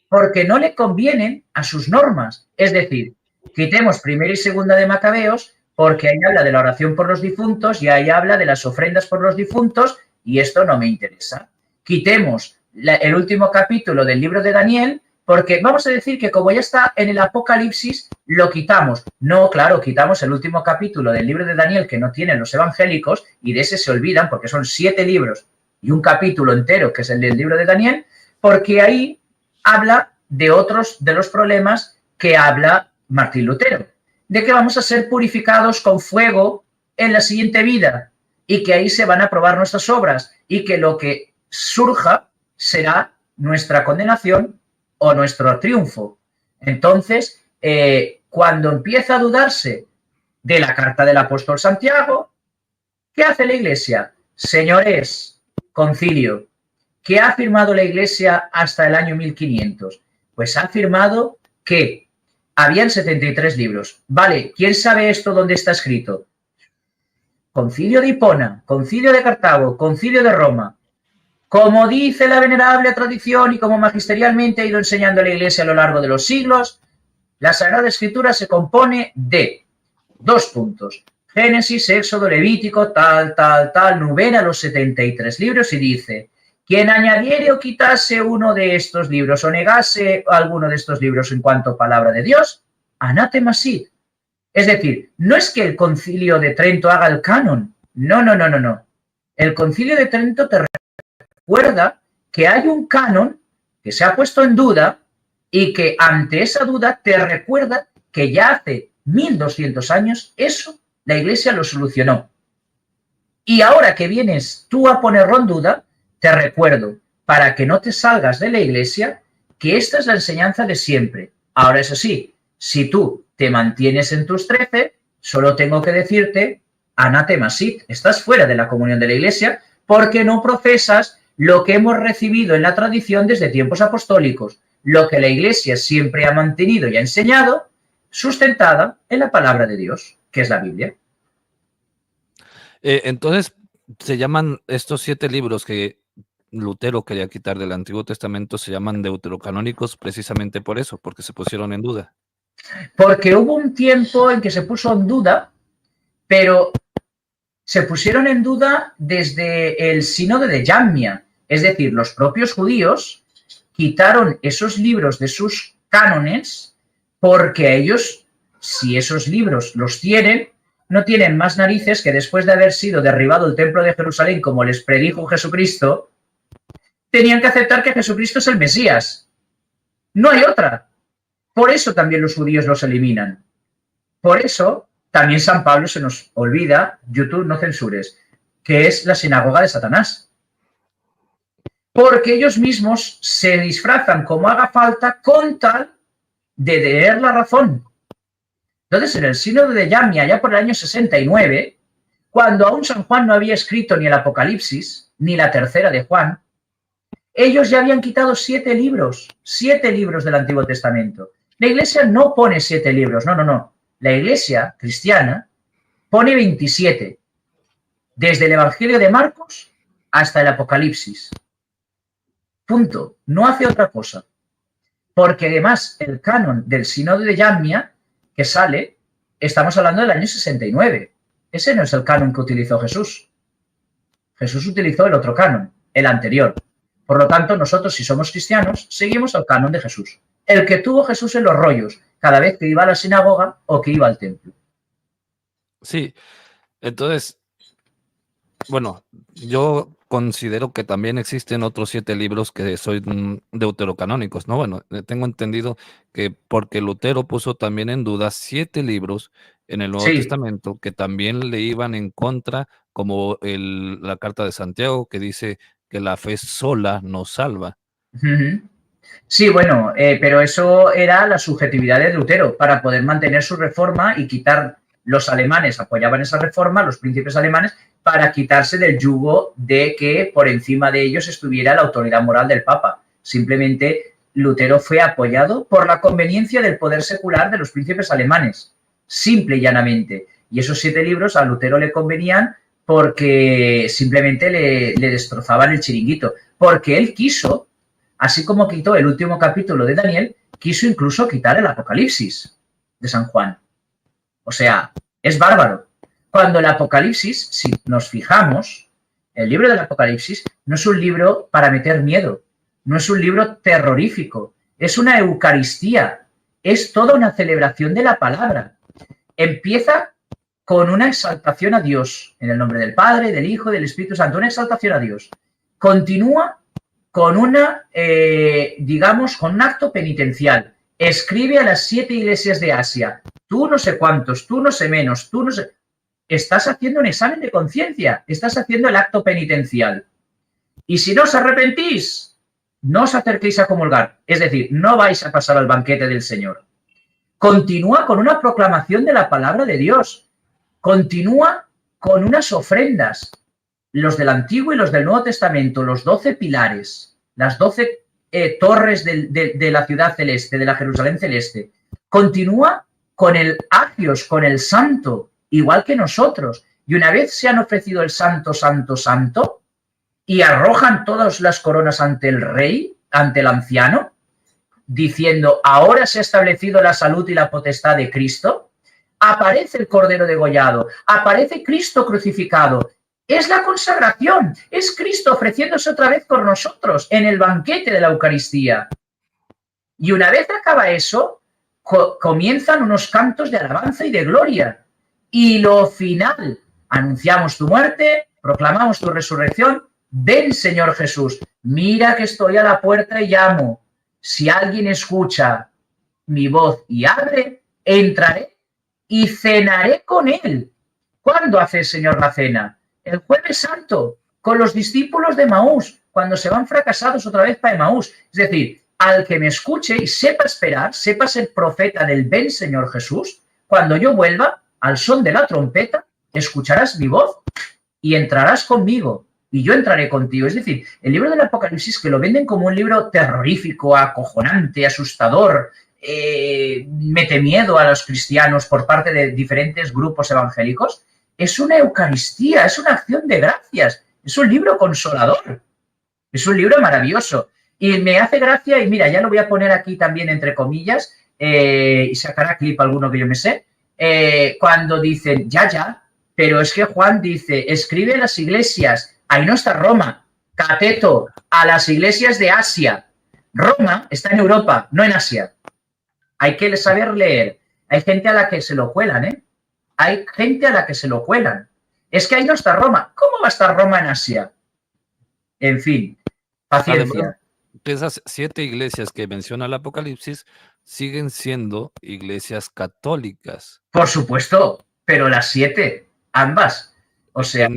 Speaker 2: porque no le convienen a sus normas. Es decir, quitemos primera y segunda de Macabeos porque ahí habla de la oración por los difuntos y ahí habla de las ofrendas por los difuntos y esto no me interesa. Quitemos el último capítulo del libro de Daniel porque vamos a decir que como ya está en el Apocalipsis, lo quitamos. No, claro, quitamos el último capítulo del libro de Daniel que no tienen los evangélicos y de ese se olvidan porque son 7 libros y un capítulo entero que es el del libro de Daniel, porque ahí habla de otros de los problemas que habla Martín Lutero, de que vamos a ser purificados con fuego en la siguiente vida y que ahí se van a probar nuestras obras y que lo que surja será nuestra condenación o nuestro triunfo. Entonces, cuando empieza a dudarse de la carta del apóstol Santiago, ¿qué hace la Iglesia? Señores, concilio, ¿qué ha afirmado la Iglesia hasta el año 1500? Pues ha afirmado que habían 73 libros. Vale, ¿quién sabe esto dónde está escrito? Concilio de Hipona, Concilio de Cartago, Concilio de Roma. Como dice la venerable tradición y como magisterialmente ha ido enseñando la Iglesia a lo largo de los siglos, la Sagrada Escritura se compone de 2 puntos. Génesis, Éxodo, Levítico, tal, nubena los 73 libros y dice: quien añadiere o quitase uno de estos libros o negase alguno de estos libros en cuanto a palabra de Dios, anátema sit. Es decir, no es que el Concilio de Trento haga el canon. No. El Concilio de Trento te recuerda que hay un canon que se ha puesto en duda y que ante esa duda te recuerda que ya hace 1200 años eso la Iglesia lo solucionó. Y ahora que vienes tú a ponerlo en duda, te recuerdo, para que no te salgas de la Iglesia, que esta es la enseñanza de siempre. Ahora, eso sí, si tú te mantienes en tus 13, solo tengo que decirte, anátema sit, estás fuera de la comunión de la Iglesia porque no profesas lo que hemos recibido en la tradición desde tiempos apostólicos, lo que la Iglesia siempre ha mantenido y ha enseñado, sustentada en la palabra de Dios, que es la Biblia.
Speaker 1: Entonces, se llaman estos 7 libros que Lutero quería quitar del Antiguo Testamento, se llaman deuterocanónicos precisamente por eso, porque se pusieron en duda.
Speaker 2: Porque hubo un tiempo en que se puso en duda, pero se pusieron en duda desde el sínodo de Jamnia. Es decir, los propios judíos quitaron esos libros de sus cánones porque a ellos, si esos libros los tienen, no tienen más narices que después de haber sido derribado el templo de Jerusalén como les predijo Jesucristo, tenían que aceptar que Jesucristo es el Mesías. No hay otra. Por eso también los judíos los eliminan. Por eso también San Pablo se nos olvida, YouTube no censures, que es la sinagoga de Satanás. Porque ellos mismos se disfrazan como haga falta con tal de tener la razón. Entonces, en el sínodo de Jamnia, ya por el año 69, cuando aún San Juan no había escrito ni el Apocalipsis, ni la tercera de Juan, ellos ya habían quitado 7 libros del Antiguo Testamento. La Iglesia no pone 7 libros, no. La Iglesia cristiana pone 27, desde el Evangelio de Marcos hasta el Apocalipsis. Punto. No hace otra cosa. Porque además el canon del sínodo de Jamnia que sale, estamos hablando del año 69. Ese no es el canon que utilizó Jesús. Jesús utilizó el otro canon, el anterior. Por lo tanto, nosotros, si somos cristianos, seguimos el canon de Jesús. El que tuvo Jesús en los rollos, cada vez que iba a la sinagoga o que iba al templo.
Speaker 1: Sí, entonces, bueno, yo considero que también existen otros 7 libros que son deuterocanónicos, ¿no? Bueno, tengo entendido que porque Lutero puso también en duda 7 libros en el Nuevo
Speaker 2: Sí.
Speaker 1: Testamento que también le iban en contra, como la carta de Santiago, que dice que la fe sola nos salva.
Speaker 2: Sí, bueno, pero eso era la subjetividad de Lutero para poder mantener su reforma y quitar. Los alemanes apoyaban esa reforma, los príncipes alemanes, para quitarse del yugo de que por encima de ellos estuviera la autoridad moral del Papa. Simplemente Lutero fue apoyado por la conveniencia del poder secular de los príncipes alemanes, simple y llanamente. Y esos 7 libros a Lutero le convenían porque simplemente le destrozaban el chiringuito, porque él quiso, así como quitó el último capítulo de Daniel, quiso incluso quitar el Apocalipsis de San Juan. O sea, es bárbaro. Cuando el Apocalipsis, si nos fijamos, el libro del Apocalipsis no es un libro para meter miedo, no es un libro terrorífico, es una Eucaristía, es toda una celebración de la palabra. Empieza con una exaltación a Dios, en el nombre del Padre, del Hijo, del Espíritu Santo, una exaltación a Dios. Continúa con una, digamos, con un acto penitencial. Escribe a las 7 iglesias de Asia. Tú no sé cuántos, tú no sé menos, tú no sé. Estás haciendo un examen de conciencia, estás haciendo el acto penitencial. Y si no os arrepentís, no os acerquéis a comulgar. Es decir, no vais a pasar al banquete del Señor. Continúa con una proclamación de la palabra de Dios. Continúa con unas ofrendas. Los del Antiguo y los del Nuevo Testamento, los 12 pilares, las 12 torres de la ciudad celeste, de la Jerusalén celeste. Continúa con el agios, con el santo, igual que nosotros. Y una vez se han ofrecido el santo, santo, santo, y arrojan todas las coronas ante el rey, ante el anciano, diciendo, ahora se ha establecido la salud y la potestad de Cristo, aparece el Cordero degollado, aparece Cristo crucificado. Es la consagración, es Cristo ofreciéndose otra vez por nosotros en el banquete de la Eucaristía. Y una vez acaba eso, comienzan unos cantos de alabanza y de gloria. Y lo final, anunciamos tu muerte, proclamamos tu resurrección. Ven, Señor Jesús, mira que estoy a la puerta y llamo. Si alguien escucha mi voz y abre, entraré y cenaré con él. ¿Cuándo hace el Señor la cena? El Jueves Santo, con los discípulos de Emaús, cuando se van fracasados otra vez para Emaús. Es decir, al que me escuche y sepa esperar, sepa ser profeta del ven Señor Jesús, cuando yo vuelva, al son de la trompeta, escucharás mi voz y entrarás conmigo y yo entraré contigo. Es decir, el libro del Apocalipsis, que lo venden como un libro terrorífico, acojonante, asustador, mete miedo a los cristianos por parte de diferentes grupos evangélicos, es una Eucaristía, es una acción de gracias, es un libro consolador, es un libro maravilloso. Y me hace gracia, y mira, ya lo voy a poner aquí también entre comillas, y sacará clip alguno que yo me sé, cuando dicen, ya, pero es que Juan dice, escribe a las iglesias, ahí no está Roma, cateto, a las iglesias de Asia. Roma está en Europa, no en Asia. Hay que saber leer. Hay gente a la que se lo cuelan, ¿eh? Hay gente a la que se lo cuelan. Es que ahí no está Roma. ¿Cómo va a estar Roma en Asia? En fin, paciencia.
Speaker 1: Además, esas 7 iglesias que menciona el Apocalipsis siguen siendo iglesias católicas.
Speaker 2: Por supuesto, pero las 7, ambas. O sea...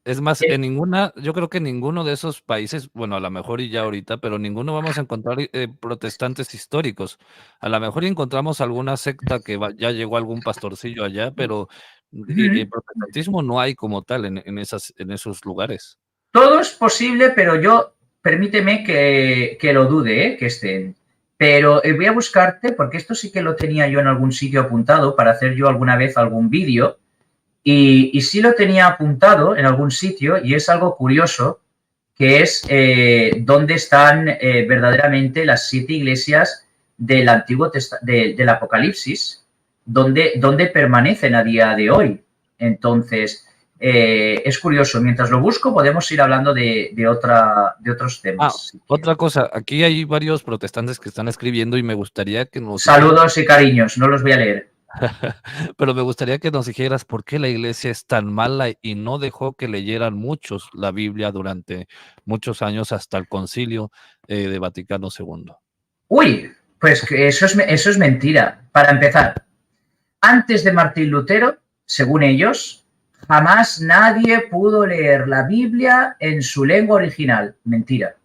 Speaker 1: Es más, en ninguna, yo creo que en ninguno de esos países, bueno, a lo mejor y ya ahorita, pero ninguno vamos a encontrar protestantes históricos. A lo mejor encontramos alguna secta que ya llegó algún pastorcillo allá, pero el protestantismo no hay como tal en esos lugares.
Speaker 2: Todo es posible, pero yo, permíteme que lo dude, que estén. Pero voy a buscarte, porque esto sí que lo tenía yo en algún sitio apuntado para hacer yo alguna vez algún vídeo. Y sí lo tenía apuntado en algún sitio y es algo curioso, que es dónde están verdaderamente las 7 iglesias del Antiguo del Apocalipsis, donde permanecen a día de hoy. Entonces, es curioso. Mientras lo busco, podemos ir hablando de otros temas.
Speaker 1: Otra cosa, aquí hay varios protestantes que están escribiendo y me gustaría que nos...
Speaker 2: Saludos y cariños, no los voy a leer.
Speaker 1: Pero me gustaría que nos dijeras por qué la iglesia es tan mala y no dejó que leyeran muchos la Biblia durante muchos años hasta el concilio de Vaticano II.
Speaker 2: Uy, pues que eso es mentira. Para empezar, antes de Martín Lutero, según ellos, jamás nadie pudo leer la Biblia en su lengua original. Mentira.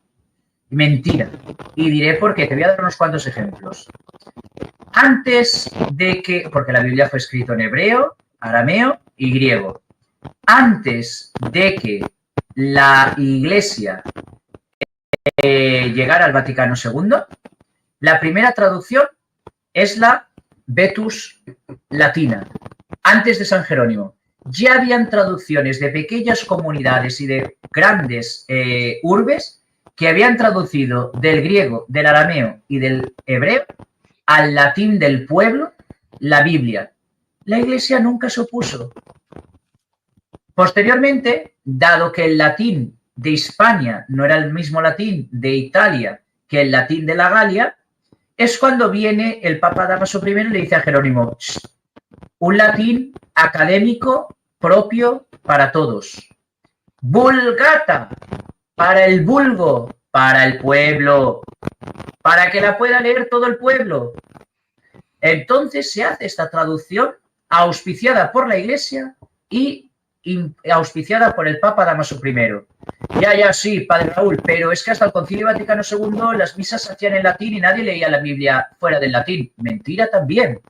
Speaker 2: Mentira. Y diré por qué. Te voy a dar unos cuantos ejemplos. Antes de que, porque la Biblia fue escrita en hebreo, arameo y griego. Antes de que la Iglesia llegara al Vaticano II, la primera traducción es la Vetus Latina, antes de San Jerónimo. Ya habían traducciones de pequeñas comunidades y de grandes urbes que habían traducido del griego, del arameo y del hebreo al latín del pueblo la Biblia. La Iglesia nunca se opuso. Posteriormente, dado que el latín de Hispania no era el mismo latín de Italia que el latín de la Galia, es cuando viene el Papa Damaso I y le dice a Jerónimo, un latín académico propio para todos. Vulgata, para el vulgo, para el pueblo, para que la pueda leer todo el pueblo. Entonces se hace esta traducción auspiciada por la Iglesia y auspiciada por el Papa Damaso I. Ya, sí, Padre Raúl, pero es que hasta el Concilio Vaticano II las misas se hacían en latín y nadie leía la Biblia fuera del latín. Mentira también.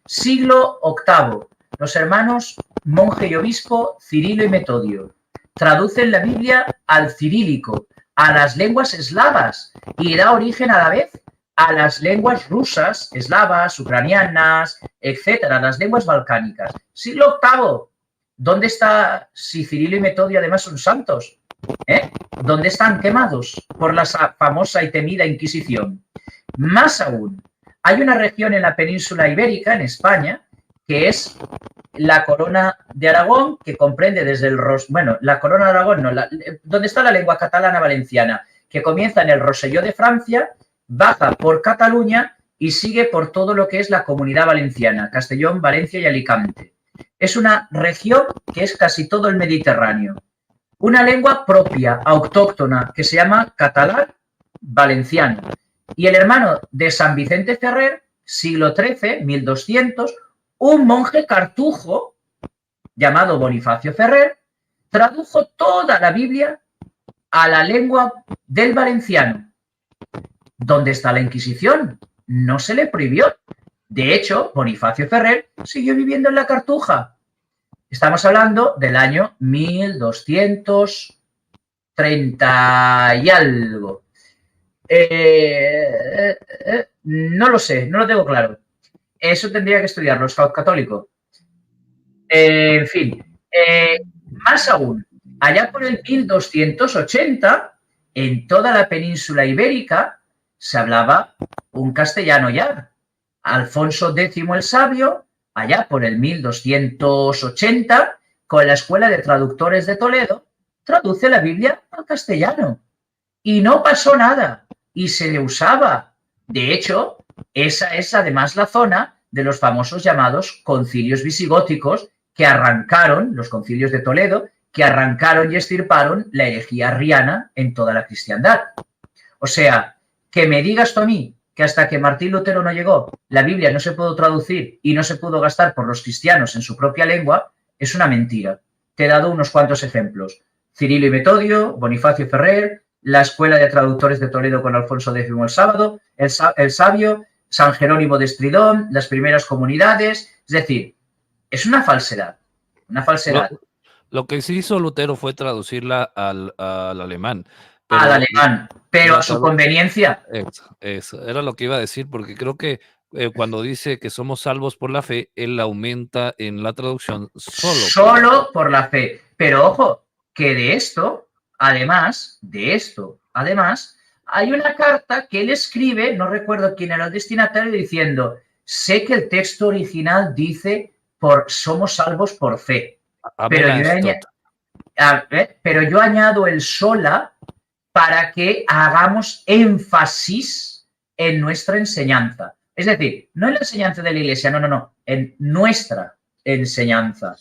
Speaker 2: Siglo VIII. Los hermanos monje y obispo Cirilo y Metodio traducen la Biblia al cirílico, a las lenguas eslavas, y da origen a la vez a las lenguas rusas, eslavas, ucranianas, etcétera, las lenguas balcánicas. Siglo VIII. ¿Dónde está, si Cirilo y Metodio además son santos? ¿Dónde están quemados por la famosa y temida Inquisición? Más aún, hay una región en la península ibérica, en España, que es la Corona de Aragón, que comprende desde el... Bueno, la Corona de Aragón, no, donde está la lengua catalana valenciana, que comienza en el Roselló de Francia, baja por Cataluña y sigue por todo lo que es la Comunidad Valenciana, Castellón, Valencia y Alicante. Es una región que es casi todo el Mediterráneo. Una lengua propia, autóctona, que se llama catalán valenciano. Y el hermano de San Vicente Ferrer, siglo XIII, 1200, un monje cartujo llamado Bonifacio Ferrer, tradujo toda la Biblia a la lengua del valenciano. ¿Dónde está la Inquisición? No se le prohibió. De hecho, Bonifacio Ferrer siguió viviendo en la Cartuja. Estamos hablando del año 1230 y algo. No lo sé, no lo tengo claro. Eso tendría que estudiarlo, es católico. En fin, más aún, allá por el 1280, en toda la península ibérica, se hablaba un castellano ya. Alfonso X el Sabio, allá por el 1280, con la Escuela de Traductores de Toledo, traduce la Biblia al castellano. Y no pasó nada, y se usaba. De hecho, esa es además la zona de los famosos llamados concilios visigóticos que arrancaron, los concilios de Toledo, que arrancaron y extirparon la herejía arriana en toda la cristiandad. O sea, que me digas tú a mí que hasta que Martín Lutero no llegó, la Biblia no se pudo traducir y no se pudo gastar por los cristianos en su propia lengua, es una mentira. Te he dado unos cuantos ejemplos. Cirilo y Metodio, Bonifacio Ferrer, la Escuela de Traductores de Toledo con Alfonso X el Sabio, San Jerónimo de Estridón, las primeras comunidades. Es decir, es una falsedad. Una falsedad.
Speaker 1: Lo que sí hizo Lutero fue traducirla al alemán.
Speaker 2: Al alemán, pero a su conveniencia.
Speaker 1: Eso, era lo que iba a decir, porque creo que cuando dice que somos salvos por la fe, él aumenta en la traducción
Speaker 2: solo por la fe. Pero ojo, que de esto, además, hay una carta que él escribe, no recuerdo quién era el destinatario, diciendo, sé que el texto original dice, somos salvos por fe. Pero yo añado el sola para que hagamos énfasis en nuestra enseñanza. Es decir, no en la enseñanza de la Iglesia, no, en nuestra enseñanza.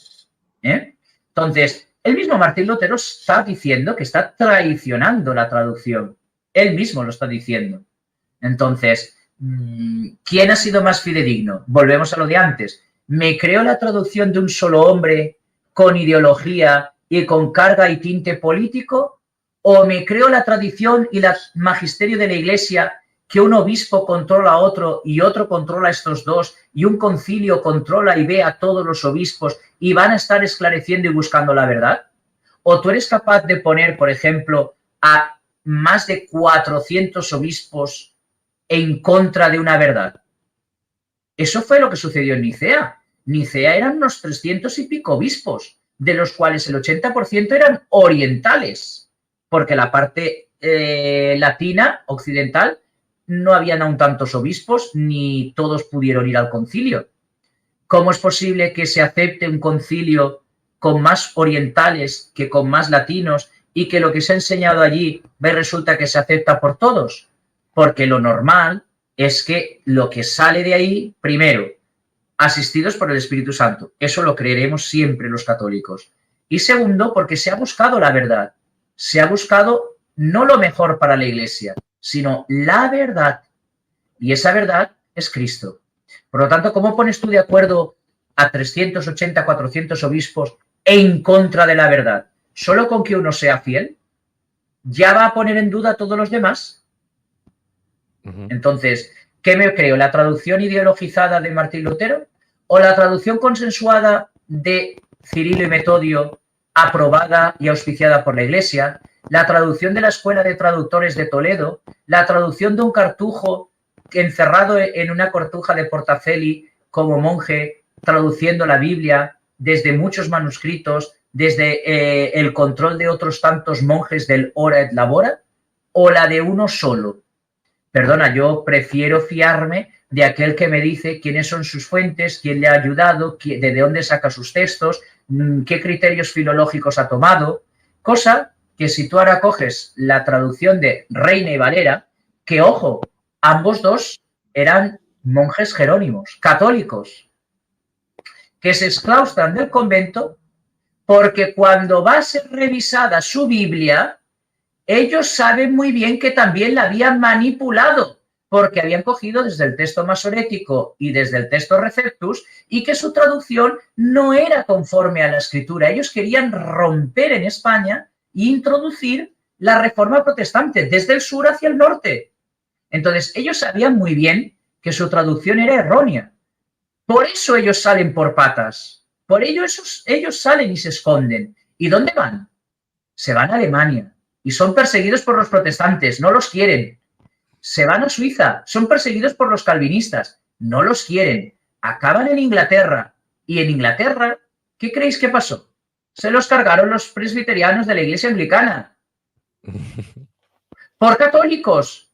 Speaker 2: Entonces, el mismo Martín Lutero está diciendo que está traicionando la traducción. Él mismo lo está diciendo. Entonces, ¿quién ha sido más fidedigno? Volvemos a lo de antes. ¿Me creo la traducción de un solo hombre con ideología y con carga y tinte político? ¿O me creo la tradición y el magisterio de la Iglesia, que un obispo controla a otro y otro controla a estos dos y un concilio controla y ve a todos los obispos y van a estar esclareciendo y buscando la verdad? ¿O tú eres capaz de poner, por ejemplo, a más de 400 obispos en contra de una verdad? Eso fue lo que sucedió en Nicea. Nicea eran unos 300 y pico obispos, de los cuales el 80% eran orientales, porque la parte latina, occidental, no habían aún tantos obispos, ni todos pudieron ir al concilio. ¿Cómo es posible que se acepte un concilio con más orientales que con más latinos y que lo que se ha enseñado allí resulta que se acepta por todos? Porque lo normal es que lo que sale de ahí, primero, asistidos por el Espíritu Santo. Eso lo creeremos siempre los católicos. Y segundo, porque se ha buscado la verdad. Se ha buscado no lo mejor para la Iglesia, sino la verdad. Y esa verdad es Cristo. Por lo tanto, ¿cómo pones tú de acuerdo a 380, 400 obispos en contra de la verdad? ¿Solo con que uno sea fiel? ¿Ya va a poner en duda a todos los demás? Entonces, ¿qué me creo? ¿La traducción ideologizada de Martín Lutero o la traducción consensuada de Cirilo y Metodio, aprobada y auspiciada por la Iglesia, la traducción de la Escuela de Traductores de Toledo, la traducción de un cartujo encerrado en una cartuja de Portacelli como monje, traduciendo la Biblia desde muchos manuscritos, desde el control de otros tantos monjes del Ora et Labora, o la de uno solo? Perdona, yo prefiero fiarme de aquel que me dice quiénes son sus fuentes, quién le ha ayudado, de dónde saca sus textos, qué criterios filológicos ha tomado, cosa que si tú ahora coges la traducción de Reina y Valera, que ojo, ambos dos eran monjes jerónimos, católicos, que se exclaustran del convento porque cuando va a ser revisada su Biblia, ellos saben muy bien que también la habían manipulado, porque habían cogido desde el texto masorético y desde el texto Receptus y que su traducción no era conforme a la escritura. Ellos querían romper en España e introducir la reforma protestante desde el sur hacia el norte. Entonces, ellos sabían muy bien que su traducción era errónea. Por eso ellos salen por patas. Por ello ellos salen y se esconden. ¿Y dónde van? Se van a Alemania. Y son perseguidos por los protestantes, no los quieren. Se van a Suiza, son perseguidos por los calvinistas, no los quieren. Acaban en Inglaterra. Y en Inglaterra, ¿qué creéis que pasó? Se los cargaron los presbiterianos de la Iglesia Anglicana. Por católicos.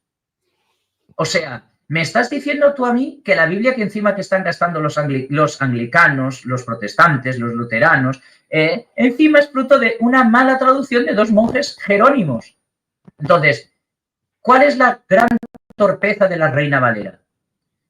Speaker 2: O sea, ¿me estás diciendo tú a mí que la Biblia que encima que están gastando los anglicanos, los protestantes, los luteranos, encima es fruto de una mala traducción de dos monjes jerónimos? Entonces, ¿cuál es la gran torpeza de la Reina Valera?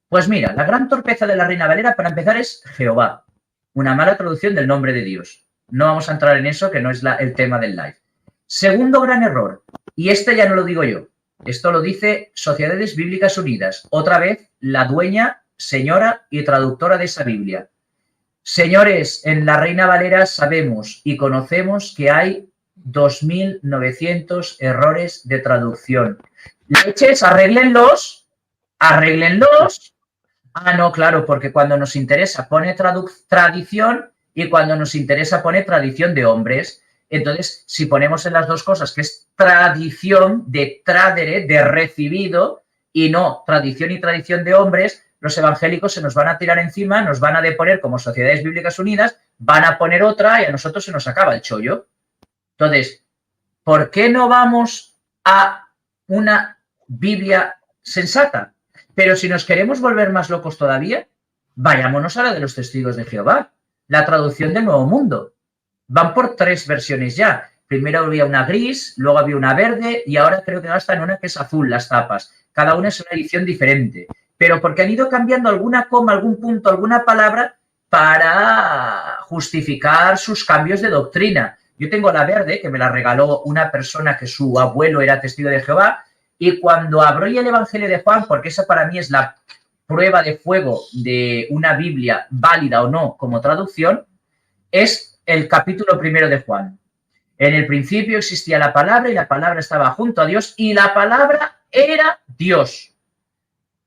Speaker 2: Pues mira, la gran torpeza de la Reina Valera, para empezar, es Jehová. Una mala traducción del nombre de Dios. No vamos a entrar en eso, que no es el tema del live. Segundo gran error, y este ya no lo digo yo, esto lo dice Sociedades Bíblicas Unidas, otra vez la dueña, señora y traductora de esa Biblia. Señores, en la Reina Valera sabemos y conocemos que hay 2.900 errores de traducción. Leches, arréglenlos. Ah, no, claro, porque cuando nos interesa pone tradición y cuando nos interesa pone tradición de hombres. Entonces, si ponemos en las dos cosas, que es tradición de tradere, de recibido, y no tradición y tradición de hombres, los evangélicos se nos van a tirar encima, nos van a deponer como Sociedades Bíblicas Unidas, van a poner otra y a nosotros se nos acaba el chollo. Entonces, ¿por qué no vamos a una Biblia sensata? Pero si nos queremos volver más locos todavía, vayámonos a la de los Testigos de Jehová, la traducción del Nuevo Mundo. Van por 3 versiones ya. Primero había una gris, luego había una verde y ahora creo que gastan una que es azul las tapas. Cada una es una edición diferente. pero porque han ido cambiando alguna coma, algún punto, alguna palabra para justificar sus cambios de doctrina. Yo tengo la verde, que me la regaló una persona que su abuelo era testigo de Jehová, y cuando abrí el Evangelio de Juan, porque esa para mí es la prueba de fuego de una Biblia válida o no como traducción, es el capítulo 1 de Juan. En el principio existía la palabra y la palabra estaba junto a Dios y la palabra era Dios.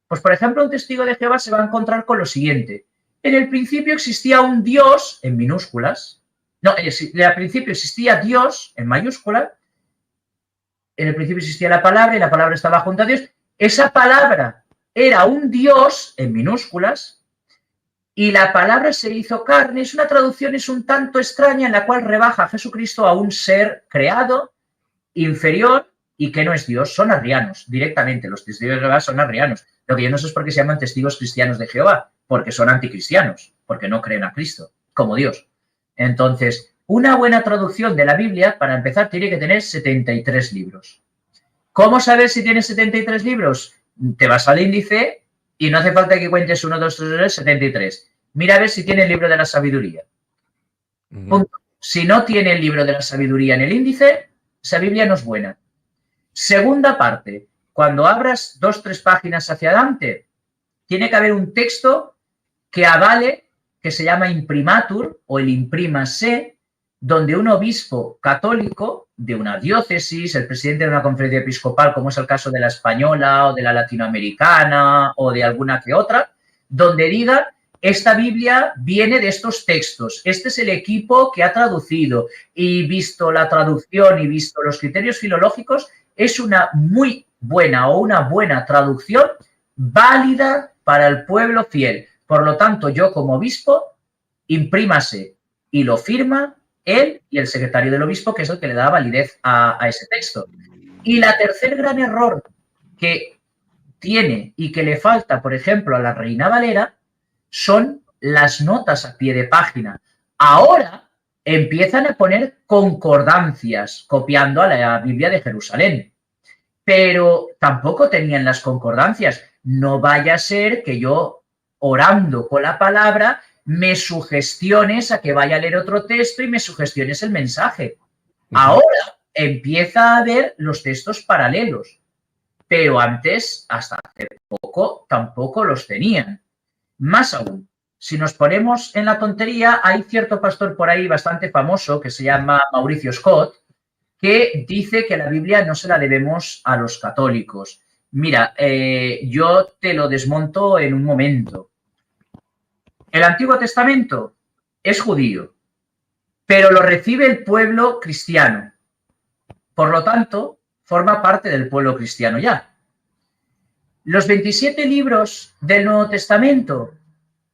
Speaker 2: Pues, por ejemplo, un testigo de Jehová se va a encontrar con lo siguiente. En el principio existía un Dios en minúsculas. No, en el principio existía Dios en mayúscula. En el principio existía la palabra y la palabra estaba junto a Dios. Esa palabra era un Dios en minúsculas y la palabra se hizo carne. Es una traducción, es un tanto extraña, en la cual rebaja a Jesucristo a un ser creado, inferior y que no es Dios. Son arrianos, directamente. Los testigos de Jehová son arrianos. Lo que yo no sé es por qué se llaman testigos cristianos de Jehová, porque son anticristianos, porque no creen a Cristo como Dios. Entonces, una buena traducción de la Biblia, para empezar, tiene que tener 73 libros. ¿Cómo saber si tiene 73 libros? Te vas al índice y no hace falta que cuentes 1, 2, 3, 73. Mira a ver si tiene el libro de la sabiduría. Punto. Si no tiene el libro de la sabiduría en el índice, esa Biblia no es buena. Segunda parte, cuando abras 2, 3 páginas hacia adelante, tiene que haber un texto que avale, que se llama imprimatur o el imprímase, donde un obispo católico de una diócesis, el presidente de una conferencia episcopal, como es el caso de la española o de la latinoamericana o de alguna que otra, donde diga, esta Biblia viene de estos textos, este es el equipo que ha traducido y visto la traducción y visto los criterios filológicos, es una muy buena o una buena traducción válida para el pueblo fiel. Por lo tanto, yo como obispo, imprímase y lo firma él y el secretario del obispo, que es el que le da validez a ese texto. Y la tercer gran error que tiene y que le falta, por ejemplo, a la Reina Valera, son las notas a pie de página. Ahora empiezan a poner concordancias, copiando a la Biblia de Jerusalén. Pero tampoco tenían las concordancias. No vaya a ser que yo, orando con la palabra, me sugestiones a que vaya a leer otro texto y me sugestiones el mensaje. Ahora empieza a ver los textos paralelos, pero antes, hasta hace poco, tampoco los tenían. Más aún, si nos ponemos en la tontería, hay cierto pastor por ahí bastante famoso que se llama Mauricio Scott, que dice que la Biblia no se la debemos a los católicos. Mira, yo te lo desmonto en un momento. El Antiguo Testamento es judío, pero lo recibe el pueblo cristiano. Por lo tanto, forma parte del pueblo cristiano ya. Los 27 libros del Nuevo Testamento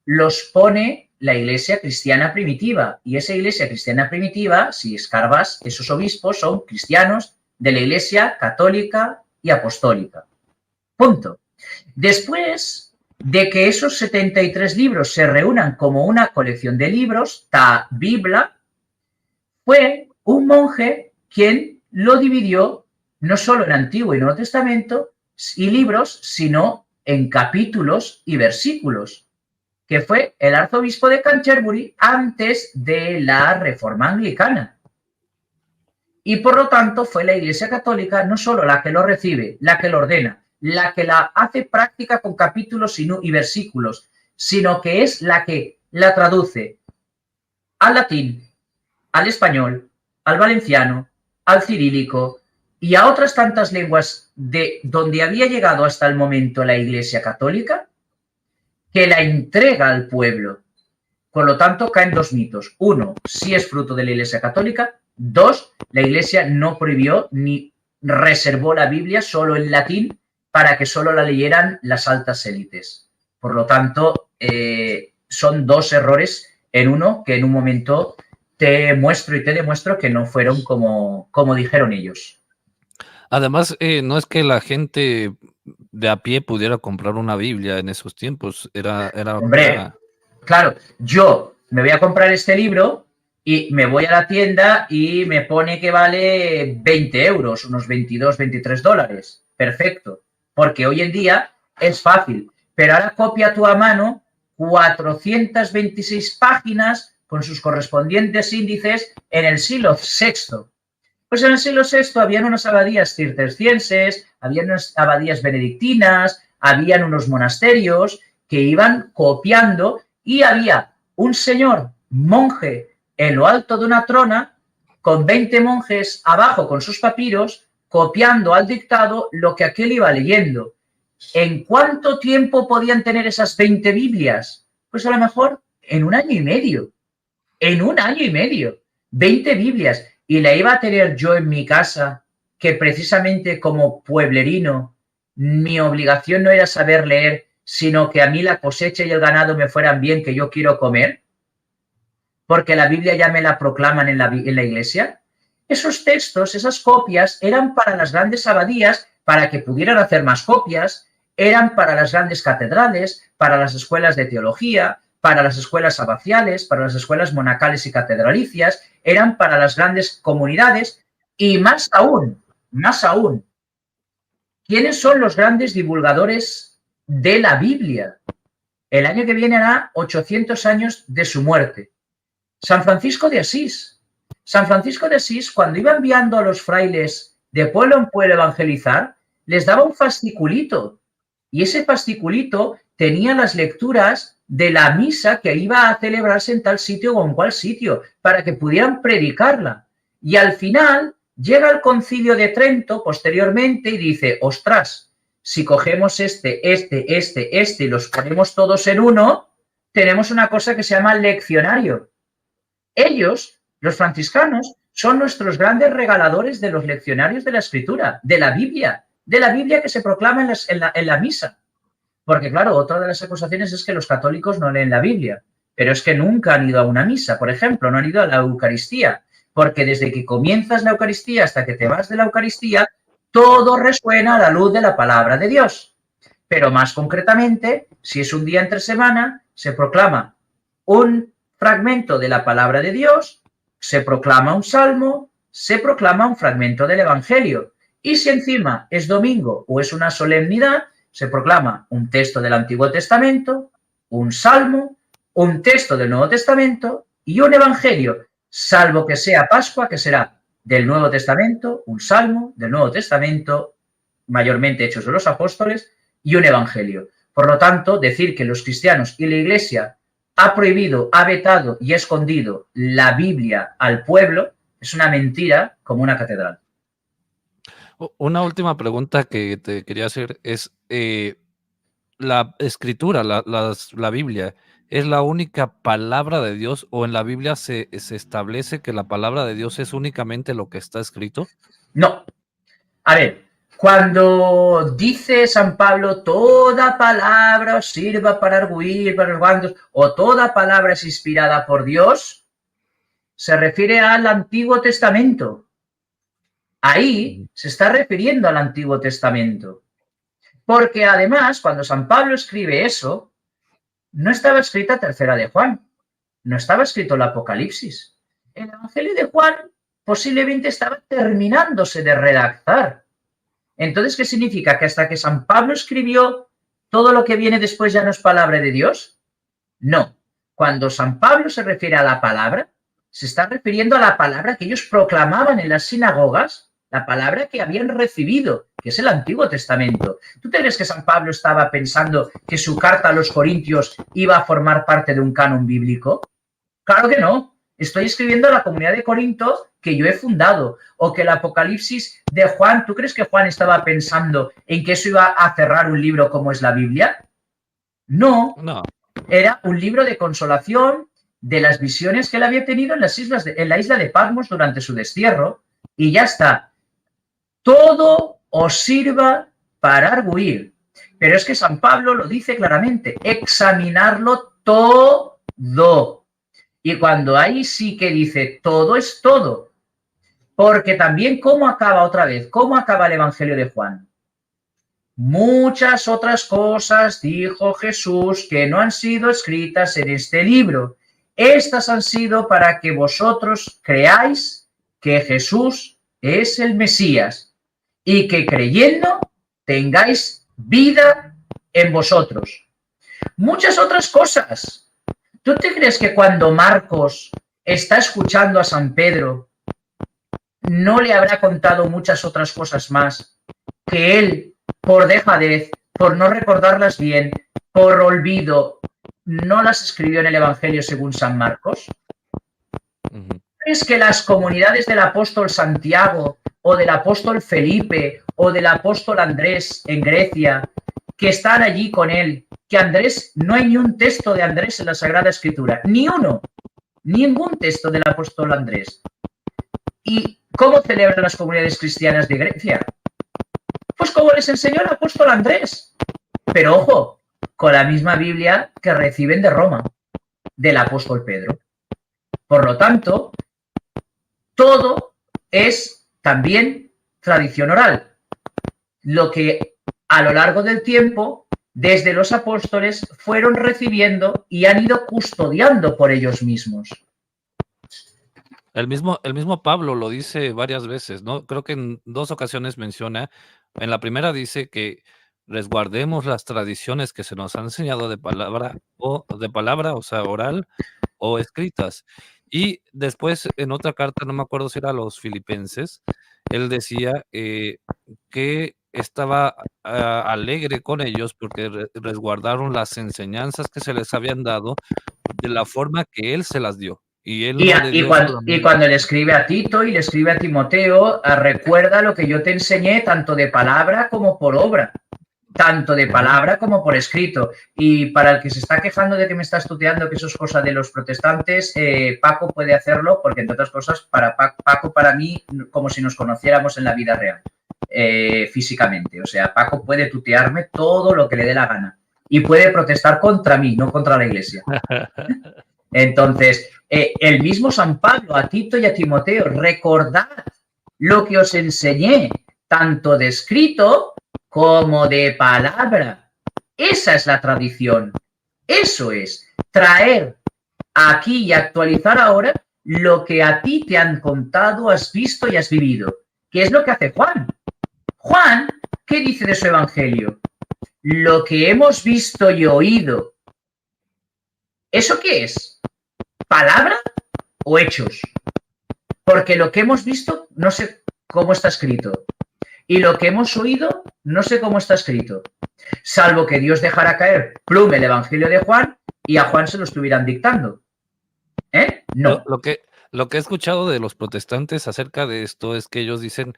Speaker 2: los pone la Iglesia cristiana primitiva. Y esa Iglesia cristiana primitiva, si escarbas, esos obispos son cristianos de la Iglesia católica y apostólica. Punto. Después de que esos 73 libros se reúnan como una colección de libros, ta Biblia, fue un monje quien lo dividió no solo en Antiguo y Nuevo Testamento y libros, sino en capítulos y versículos, que fue el arzobispo de Canterbury antes de la Reforma Anglicana. Y por lo tanto fue la Iglesia Católica no solo la que lo recibe, la que lo ordena, la que la hace práctica con capítulos y versículos, sino que es la que la traduce al latín, al español, al valenciano, al cirílico y a otras tantas lenguas de donde había llegado hasta el momento la Iglesia Católica, que la entrega al pueblo. Por lo tanto, caen dos mitos. Uno, sí es fruto de la Iglesia Católica. Dos, la Iglesia no prohibió ni reservó la Biblia solo en latín para que solo la leyeran las altas élites. Por lo tanto, son dos errores en uno que en un momento te muestro y te demuestro que no fueron como dijeron ellos.
Speaker 1: Además, no es que la gente de a pie pudiera comprar una Biblia en esos tiempos. Era
Speaker 2: Hombre, claro, yo me voy a comprar este libro y me voy a la tienda y me pone que vale 20 euros, unos 22, 23 dólares. Perfecto. Porque hoy en día es fácil. pero ahora copia tú a mano 426 páginas con sus correspondientes índices en el siglo VI. Pues en el siglo VI habían unas abadías cistercienses, habían unas abadías benedictinas, habían unos monasterios que iban copiando y había un señor monje en lo alto de una trona con 20 monjes abajo con sus papiros copiando al dictado lo que aquel iba leyendo. ¿En cuánto tiempo podían tener esas 20 Biblias? Pues a lo mejor en un año y medio. En un año y medio. 20 Biblias. Y la iba a tener yo en mi casa, que precisamente como pueblerino, mi obligación no era saber leer, sino que a mí la cosecha y el ganado me fueran bien, que yo quiero comer, porque la Biblia ya me la proclaman en la iglesia. Esos textos, esas copias, eran para las grandes abadías, para que pudieran hacer más copias, eran para las grandes catedrales, para las escuelas de teología, para las escuelas abaciales, para las escuelas monacales y catedralicias, eran para las grandes comunidades y más aún, ¿quiénes son los grandes divulgadores de la Biblia? El año que viene hará 800 años de su muerte. San Francisco de Asís. San Francisco de Asís, cuando iba enviando a los frailes de pueblo en pueblo a evangelizar, les daba un fasciculito. Y ese fasciculito tenía las lecturas de la misa que iba a celebrarse en tal sitio o en cual sitio, para que pudieran predicarla. Y al final llega el Concilio de Trento posteriormente y dice, ostras, si cogemos este y los ponemos todos en uno, tenemos una cosa que se llama leccionario. Ellos, los franciscanos, son nuestros grandes regaladores de los leccionarios de la Escritura, de la Biblia que se proclama en la misa. Porque, claro, otra de las acusaciones es que los católicos no leen la Biblia, pero es que nunca han ido a una misa, por ejemplo, no han ido a la Eucaristía, porque desde que comienzas la Eucaristía hasta que te vas de la Eucaristía, todo resuena a la luz de la palabra de Dios. Pero más concretamente, si es un día entre semana, se proclama un fragmento de la palabra de Dios, se proclama un salmo, se proclama un fragmento del Evangelio. Y si encima es domingo o es una solemnidad, se proclama un texto del Antiguo Testamento, un salmo, un texto del Nuevo Testamento y un evangelio, salvo que sea Pascua, que será del Nuevo Testamento, un salmo del Nuevo Testamento, mayormente Hechos de los Apóstoles, y un evangelio. Por lo tanto, decir que los cristianos y la Iglesia ha prohibido, ha vetado y ha escondido la Biblia al pueblo es una mentira como una catedral.
Speaker 1: Una última pregunta que te quería hacer es, la escritura, la Biblia, ¿es la única palabra de Dios o en la Biblia se establece que la palabra de Dios es únicamente lo que está escrito?
Speaker 2: No. A ver, cuando dice San Pablo, toda palabra os sirva para arguir, para los bandos, o toda palabra es inspirada por Dios, se refiere al Antiguo Testamento. Ahí se está refiriendo al Antiguo Testamento. Porque además, cuando San Pablo escribe eso, no estaba escrita Tercera de Juan, no estaba escrito el Apocalipsis. El Evangelio de Juan posiblemente estaba terminándose de redactar. Entonces, ¿qué significa? ¿Que hasta que San Pablo escribió, todo lo que viene después ya no es palabra de Dios? No. Cuando San Pablo se refiere a la palabra, se está refiriendo a la palabra que ellos proclamaban en las sinagogas, la palabra que habían recibido, que es el Antiguo Testamento. ¿Tú te crees que San Pablo estaba pensando que su carta a los Corintios iba a formar parte de un canon bíblico? Claro que no. Estoy escribiendo a la comunidad de Corinto que yo he fundado, o que el Apocalipsis de Juan, ¿tú crees que Juan estaba pensando en que eso iba a cerrar un libro como es la Biblia? No. Era un libro de consolación de las visiones que él había tenido en la isla de Patmos durante su destierro, y ya está. Todo os sirva para arguir. Pero es que San Pablo lo dice claramente, examinarlo todo. Y cuando ahí sí que dice todo es todo. Porque también, ¿cómo acaba otra vez? ¿Cómo acaba el Evangelio de Juan? Muchas otras cosas dijo Jesús que no han sido escritas en este libro. Estas han sido para que vosotros creáis que Jesús es el Mesías y que creyendo tengáis vida en vosotros. muchas otras cosas. ¿Tú te crees que cuando Marcos está escuchando a San Pedro, no le habrá contado muchas otras cosas más que él, por dejadez, por no recordarlas bien, por olvido, no las escribió en el Evangelio según San Marcos? ¿Es que las comunidades del apóstol Santiago o del apóstol Felipe o del apóstol Andrés en Grecia, que están allí con él, que Andrés, no hay ni un texto de Andrés en la Sagrada Escritura, ni uno, ningún texto del apóstol Andrés? ¿Y cómo celebran las comunidades cristianas de Grecia? Pues como les enseñó el apóstol Andrés. Pero ojo, con la misma Biblia que reciben de Roma, del apóstol Pedro. Por lo tanto, todo es también tradición oral. Lo que a lo largo del tiempo, desde los apóstoles, fueron recibiendo y han ido custodiando por ellos mismos.
Speaker 1: El mismo Pablo lo dice varias veces, ¿no? Creo que en 2 ocasiones menciona, en la primera dice que resguardemos las tradiciones que se nos han enseñado de palabra, o sea, oral o escritas. Y después en otra carta, no me acuerdo si era a los Filipenses, él decía que estaba alegre con ellos porque resguardaron las enseñanzas que se les habían dado de la forma que él se las dio. Y él no le dio solamente...
Speaker 2: cuando le escribe a Tito y le escribe a Timoteo, recuerda lo que yo te enseñé tanto de palabra como por obra, tanto de palabra como por escrito. Y para el que se está quejando de que me está estudiando que eso es cosa de los protestantes, Paco puede hacerlo porque, entre otras cosas, Paco para mí, como si nos conociéramos en la vida real, físicamente. O sea, Paco puede tutearme todo lo que le dé la gana y puede protestar contra mí, no contra la Iglesia. Entonces, el mismo San Pablo a Tito y a Timoteo, recordad lo que os enseñé, tanto de escrito como de palabra. Esa es la tradición. Eso es, traer aquí y actualizar ahora lo que a ti te han contado, has visto y has vivido. ¿Qué es lo que hace Juan? Juan, ¿qué dice de su evangelio? Lo que hemos visto y oído. ¿Eso qué es? ¿Palabra o hechos? Porque lo que hemos visto no sé cómo está escrito. Y lo que hemos oído no sé cómo está escrito. Salvo que Dios dejara caer plum el evangelio de Juan y a Juan se lo estuvieran dictando. No.
Speaker 1: Lo que he escuchado de los protestantes acerca de esto es que ellos dicen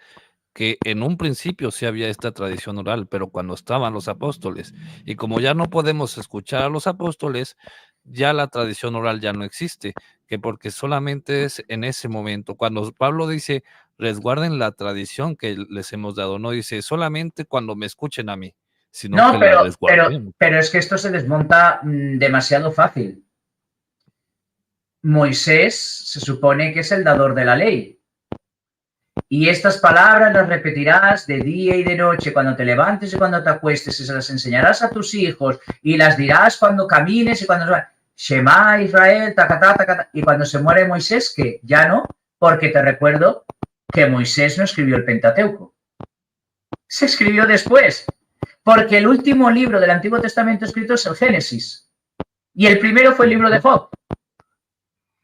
Speaker 1: que en un principio sí había esta tradición oral, pero cuando estaban los apóstoles, y como ya no podemos escuchar a los apóstoles, ya la tradición oral ya no existe, que porque solamente es en ese momento, cuando Pablo dice, resguarden la tradición que les hemos dado, no dice solamente cuando me escuchen a mí, sino
Speaker 2: No,
Speaker 1: que la resguarden.
Speaker 2: pero es que esto se desmonta demasiado fácil. Moisés se supone que es el dador de la ley. Y estas palabras las repetirás de día y de noche, cuando te levantes y cuando te acuestes, y se las enseñarás a tus hijos, y las dirás cuando camines y cuando... Shema Israel, tacatá, tacatá. Y cuando se muere Moisés, que ya no, porque te recuerdo que Moisés no escribió el Pentateuco. Se escribió después, porque el último libro del Antiguo Testamento escrito es el Génesis. Y el primero fue el libro de Job.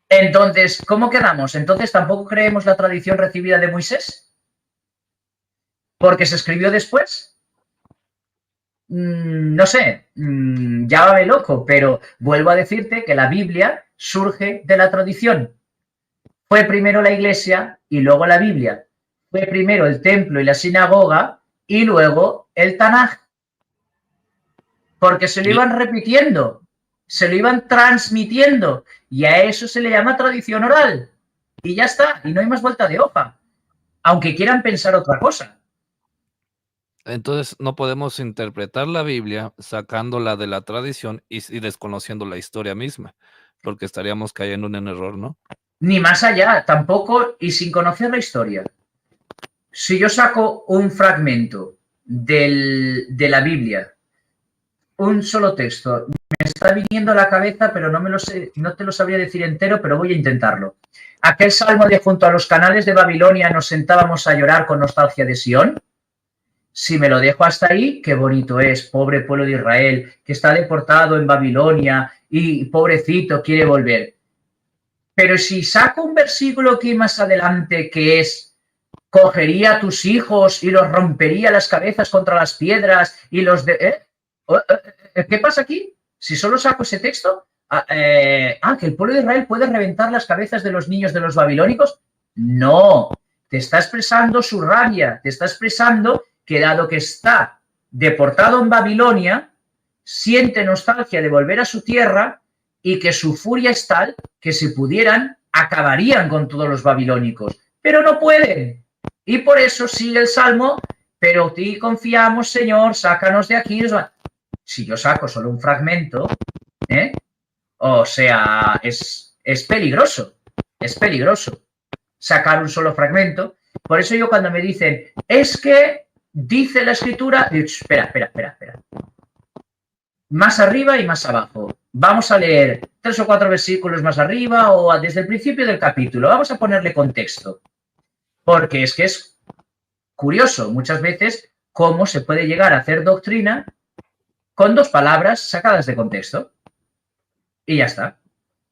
Speaker 2: Entonces, ¿cómo quedamos? Entonces, ¿tampoco creemos la tradición recibida de Moisés? ¿Porque se escribió después? No sé, llámame loco, pero vuelvo a decirte que la Biblia surge de la tradición. Fue primero la Iglesia y luego la Biblia. Fue primero el templo y la sinagoga y luego el Tanaj. Porque se lo iban repitiendo, se lo iban transmitiendo y a eso se le llama tradición oral. Y ya está, y no hay más vuelta de hoja, aunque quieran pensar otra cosa.
Speaker 1: Entonces no podemos interpretar la Biblia sacándola de la tradición y desconociendo la historia misma, porque estaríamos cayendo en un error, ¿no?
Speaker 2: Ni más allá, tampoco, y sin conocer la historia. Si yo saco un fragmento de la Biblia, un solo texto, me está viniendo a la cabeza, pero no te lo sabría decir entero, pero voy a intentarlo. Aquel salmo de junto a los canales de Babilonia nos sentábamos a llorar con nostalgia de Sion. Si me lo dejo hasta ahí, qué bonito es, pobre pueblo de Israel, que está deportado en Babilonia y pobrecito quiere volver. Pero si saco un versículo aquí más adelante que es, cogería a tus hijos y los rompería las cabezas contra las piedras y los de... ¿Qué pasa aquí? Si solo saco ese texto, que el pueblo de Israel puede reventar las cabezas de los niños de los babilónicos. No, te está expresando su rabia, te está expresando que dado que está deportado en Babilonia, siente nostalgia de volver a su tierra y que su furia es tal que si pudieran, acabarían con todos los babilónicos, pero no pueden. Y por eso sigue el Salmo, pero ti confiamos, Señor, sácanos de aquí. Si yo saco solo un fragmento, o sea, es peligroso, sacar un solo fragmento. Por eso yo cuando me dicen, es que dice la Escritura, digo, espera. Más arriba y más abajo. Vamos a leer 3 o 4 versículos más arriba o desde el principio del capítulo. Vamos a ponerle contexto. Porque es que es curioso muchas veces cómo se puede llegar a hacer doctrina con 2 palabras sacadas de contexto. Y ya está.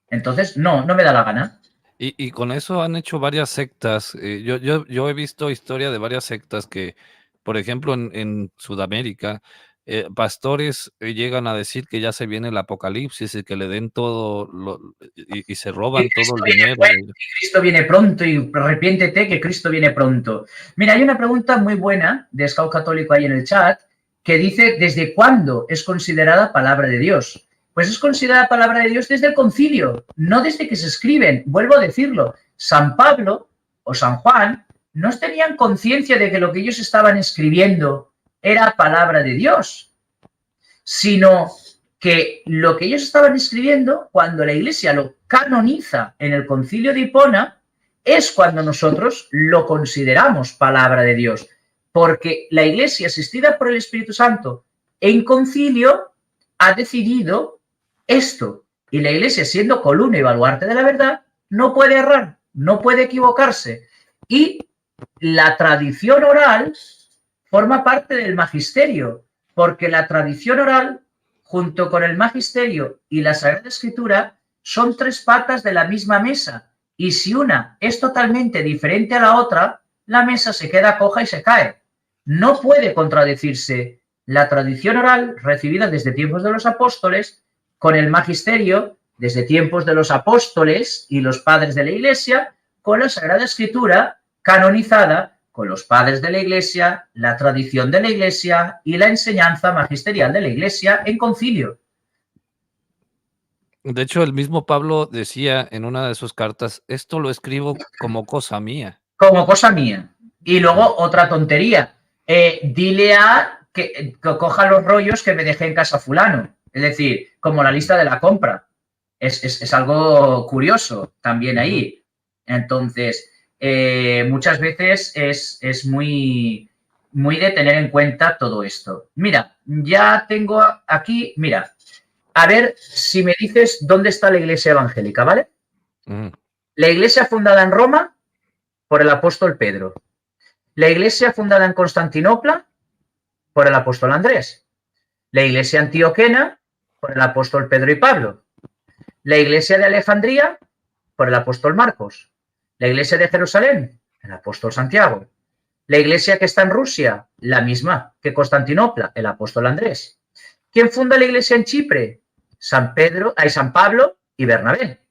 Speaker 2: Entonces, no me da la gana.
Speaker 1: Y con eso han hecho varias sectas. Yo he visto historia de varias sectas que, por ejemplo, en Sudamérica, pastores llegan a decir que ya se viene el apocalipsis y que le den todo y se roban todo el dinero.
Speaker 2: Cristo viene pronto y arrepiéntete que Cristo viene pronto. Mira, hay una pregunta muy buena de Scout Católico ahí en el chat que dice, ¿desde cuándo es considerada palabra de Dios? Pues es considerada palabra de Dios desde el concilio, no desde que se escriben. Vuelvo a decirlo, San Pablo o San Juan no tenían conciencia de que lo que ellos estaban escribiendo era palabra de Dios, sino que lo que ellos estaban escribiendo, cuando la Iglesia lo canoniza en el concilio de Hipona, es cuando nosotros lo consideramos palabra de Dios, porque la Iglesia, asistida por el Espíritu Santo en concilio, ha decidido esto. Y la Iglesia, siendo columna y baluarte de la verdad, no puede errar, no puede equivocarse. Y la tradición oral forma parte del magisterio, porque la tradición oral, junto con el magisterio y la Sagrada Escritura, son 3 patas de la misma mesa. Y si una es totalmente diferente a la otra, la mesa se queda coja y se cae. No puede contradecirse la tradición oral recibida desde tiempos de los apóstoles con el magisterio desde tiempos de los apóstoles y los padres de la Iglesia, con la Sagrada Escritura canonizada con los padres de la Iglesia, la tradición de la Iglesia y la enseñanza magisterial de la Iglesia en concilio.
Speaker 1: De hecho, el mismo Pablo decía en una de sus cartas, esto lo escribo como cosa mía.
Speaker 2: Como cosa mía. Y luego otra tontería. Dile a que coja los rollos que me dejé en casa fulano. Es decir, como la lista de la compra. Es algo curioso también ahí. Entonces, muchas veces es muy de tener en cuenta todo esto. Mira, ya tengo aquí, mira, a ver si me dices dónde está la Iglesia evangélica, ¿vale? La Iglesia fundada en Roma por el apóstol Pedro. La Iglesia fundada en Constantinopla por el apóstol Andrés. La Iglesia antioquena por el apóstol Pedro y Pablo. La Iglesia de Alejandría por el apóstol Marcos. La Iglesia de Jerusalén, el apóstol Santiago. La Iglesia que está en Rusia, la misma que Constantinopla, el apóstol Andrés. ¿Quién funda la Iglesia en Chipre? San Pablo y Bernabé.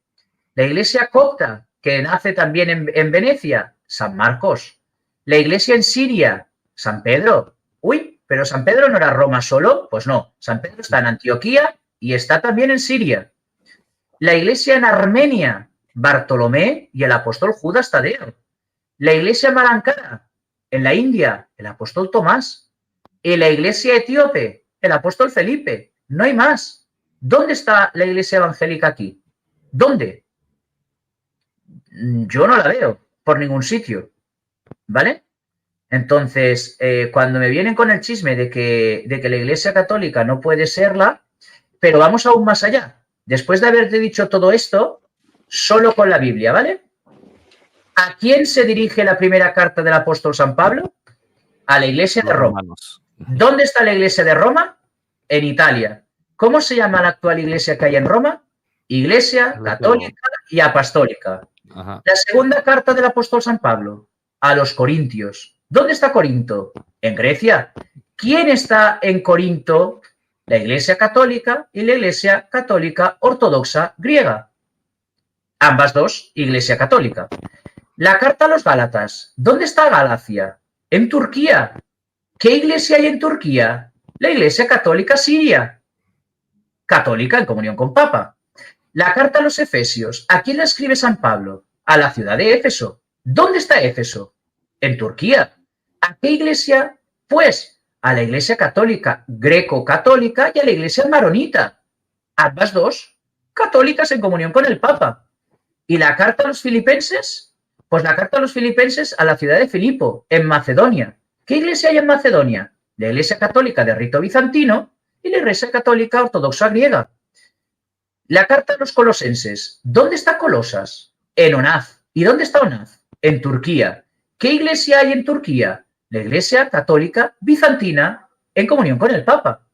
Speaker 2: La Iglesia copta, que nace también en Venecia, San Marcos. La Iglesia en Siria, San Pedro. Uy, pero San Pedro no era Roma solo. Pues no, San Pedro está en Antioquía y está también en Siria. La Iglesia en Armenia, Bartolomé y el apóstol Judas Tadeo. La Iglesia en Malankara, en la India, el apóstol Tomás. Y la Iglesia etíope, el apóstol Felipe. No hay más. ¿Dónde está la Iglesia evangélica aquí? ¿Dónde? Yo no la veo por ningún sitio, ¿vale? Entonces, cuando me vienen con el chisme de que la Iglesia católica no puede serla, pero vamos aún más allá. Después de haberte dicho todo esto, solo con la Biblia, ¿vale? ¿A quién se dirige la primera carta del apóstol San Pablo? a la Iglesia de
Speaker 1: Los
Speaker 2: Roma.
Speaker 1: romanos.
Speaker 2: ¿Dónde está la Iglesia de Roma? En Italia. ¿Cómo se llama la actual iglesia que hay en Roma? Iglesia Católica y Apostólica.
Speaker 1: Ajá.
Speaker 2: La segunda carta del apóstol San Pablo a los Corintios. ¿Dónde está Corinto? En Grecia. ¿Quién está en Corinto? La Iglesia Católica y la Iglesia Católica Ortodoxa griega. Ambas dos, Iglesia Católica. La carta a los Gálatas. ¿Dónde está Galacia? En Turquía. ¿Qué iglesia hay en Turquía? La Iglesia Católica Siria. Católica en comunión con Papa. La carta a los Efesios. ¿A quién la escribe San Pablo? A la ciudad de Éfeso. ¿Dónde está Éfeso? En Turquía. ¿A qué iglesia? Pues a la Iglesia Católica greco-católica y a la Iglesia maronita. Ambas dos católicas en comunión con el Papa. ¿Y la carta a los filipenses? Pues la carta a los filipenses a la ciudad de Filipo, en Macedonia. ¿Qué iglesia hay en Macedonia? La Iglesia Católica de rito bizantino y la Iglesia Católica Ortodoxa griega. La carta a los colosenses. ¿Dónde está Colosas? En Onaz. ¿Y dónde está Onaz? En Turquía. ¿Qué iglesia hay en Turquía? La Iglesia Católica Bizantina en comunión con el Papa.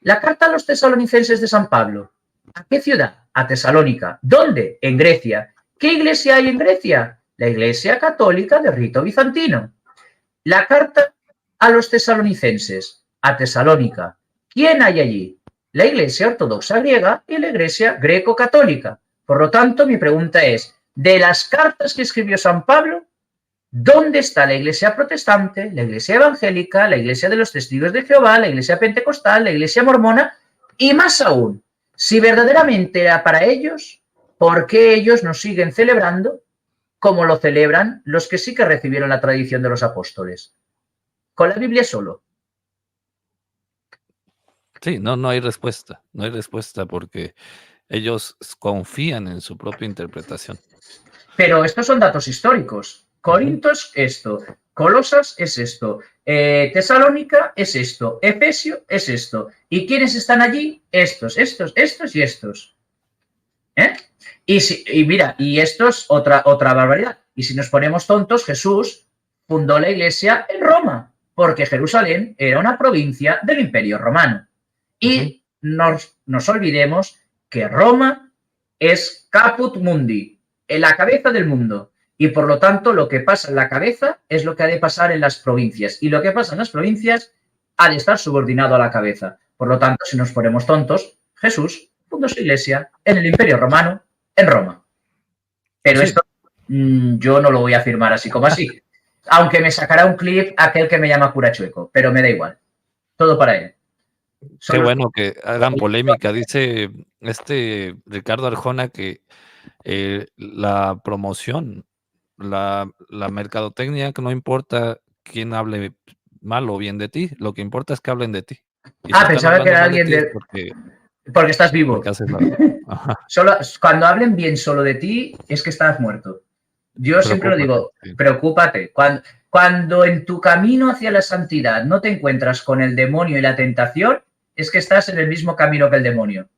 Speaker 2: La carta a los tesalonicenses de San Pablo. ¿A qué ciudad? A Tesalónica. ¿Dónde? En Grecia. ¿Qué iglesia hay en Grecia? La Iglesia Católica de rito bizantino. La carta a los tesalonicenses. A Tesalónica. ¿Quién hay allí? La Iglesia Ortodoxa griega y la Iglesia greco-católica. Por lo tanto, mi pregunta es, de las cartas que escribió San Pablo, ¿dónde está la Iglesia protestante, la Iglesia evangélica, la Iglesia de los Testigos de Jehová, la Iglesia pentecostal, la Iglesia mormona? Y más aún, si verdaderamente era para ellos, ¿por qué ellos no siguen celebrando como lo celebran los que sí que recibieron la tradición de los apóstoles? Con la Biblia solo.
Speaker 1: Sí, no hay respuesta. No hay respuesta porque ellos confían en su propia interpretación.
Speaker 2: Pero estos son datos históricos. Corinto es esto, Colosas es esto, Tesalónica es esto, Efesio es esto. ¿Y quiénes están allí? Estos y estos. Y mira, y esto es otra barbaridad. Y si nos ponemos tontos, Jesús fundó la iglesia en Roma, porque Jerusalén era una provincia del Imperio Romano. Y nos olvidemos que Roma es caput mundi, en la cabeza del mundo. Y por lo tanto, lo que pasa en la cabeza es lo que ha de pasar en las provincias. Y lo que pasa en las provincias ha de estar subordinado a la cabeza. Por lo tanto, si nos ponemos tontos, Jesús fundó su iglesia en el Imperio Romano, en Roma. Pero sí, esto yo no lo voy a afirmar así como así. Aunque me sacará un clip aquel que me llama cura chueco, pero me da igual. Todo para él.
Speaker 1: Qué bueno que hagan polémica. Dice Ricardo Arjona que la promoción, la mercadotecnia, que no importa quién hable mal o bien de ti, lo que importa es que hablen de ti.
Speaker 2: Y si pensaba que era alguien de... Porque estás vivo. Solo, cuando hablen bien solo de ti, es que estás muerto. Yo siempre lo digo, preocúpate. Cuando en tu camino hacia la santidad no te encuentras con el demonio y la tentación, es que estás en el mismo camino que el demonio.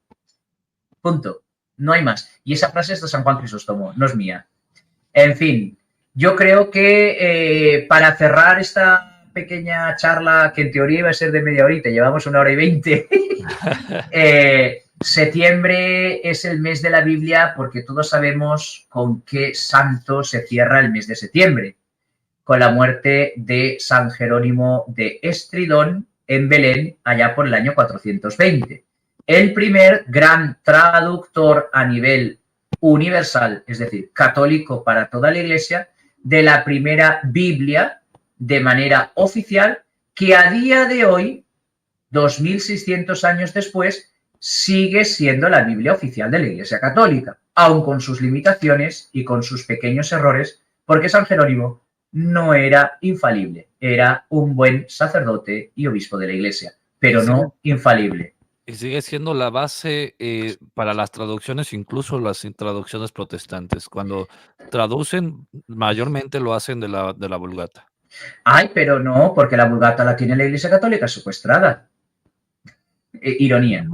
Speaker 2: Punto. No hay más. Y esa frase es de San Juan Crisóstomo, no es mía. En fin, yo creo que para cerrar esta pequeña charla, que en teoría iba a ser de media horita, llevamos 1 hora y 20, septiembre es el mes de la Biblia porque todos sabemos con qué santo se cierra el mes de septiembre, con la muerte de San Jerónimo de Estridón en Belén, allá por el año 420. El primer gran traductor a nivel universal, es decir, católico para toda la Iglesia, de la primera Biblia de manera oficial, que a día de hoy, 2600 años después, sigue siendo la Biblia oficial de la Iglesia Católica, aun con sus limitaciones y con sus pequeños errores, porque San Jerónimo no era infalible, era un buen sacerdote y obispo de la Iglesia, pero no infalible.
Speaker 1: Y sigue siendo la base para las traducciones, incluso las traducciones protestantes. Cuando traducen, mayormente lo hacen de la Vulgata.
Speaker 2: Ay, pero no, porque la Vulgata la tiene la Iglesia Católica secuestrada. Ironía.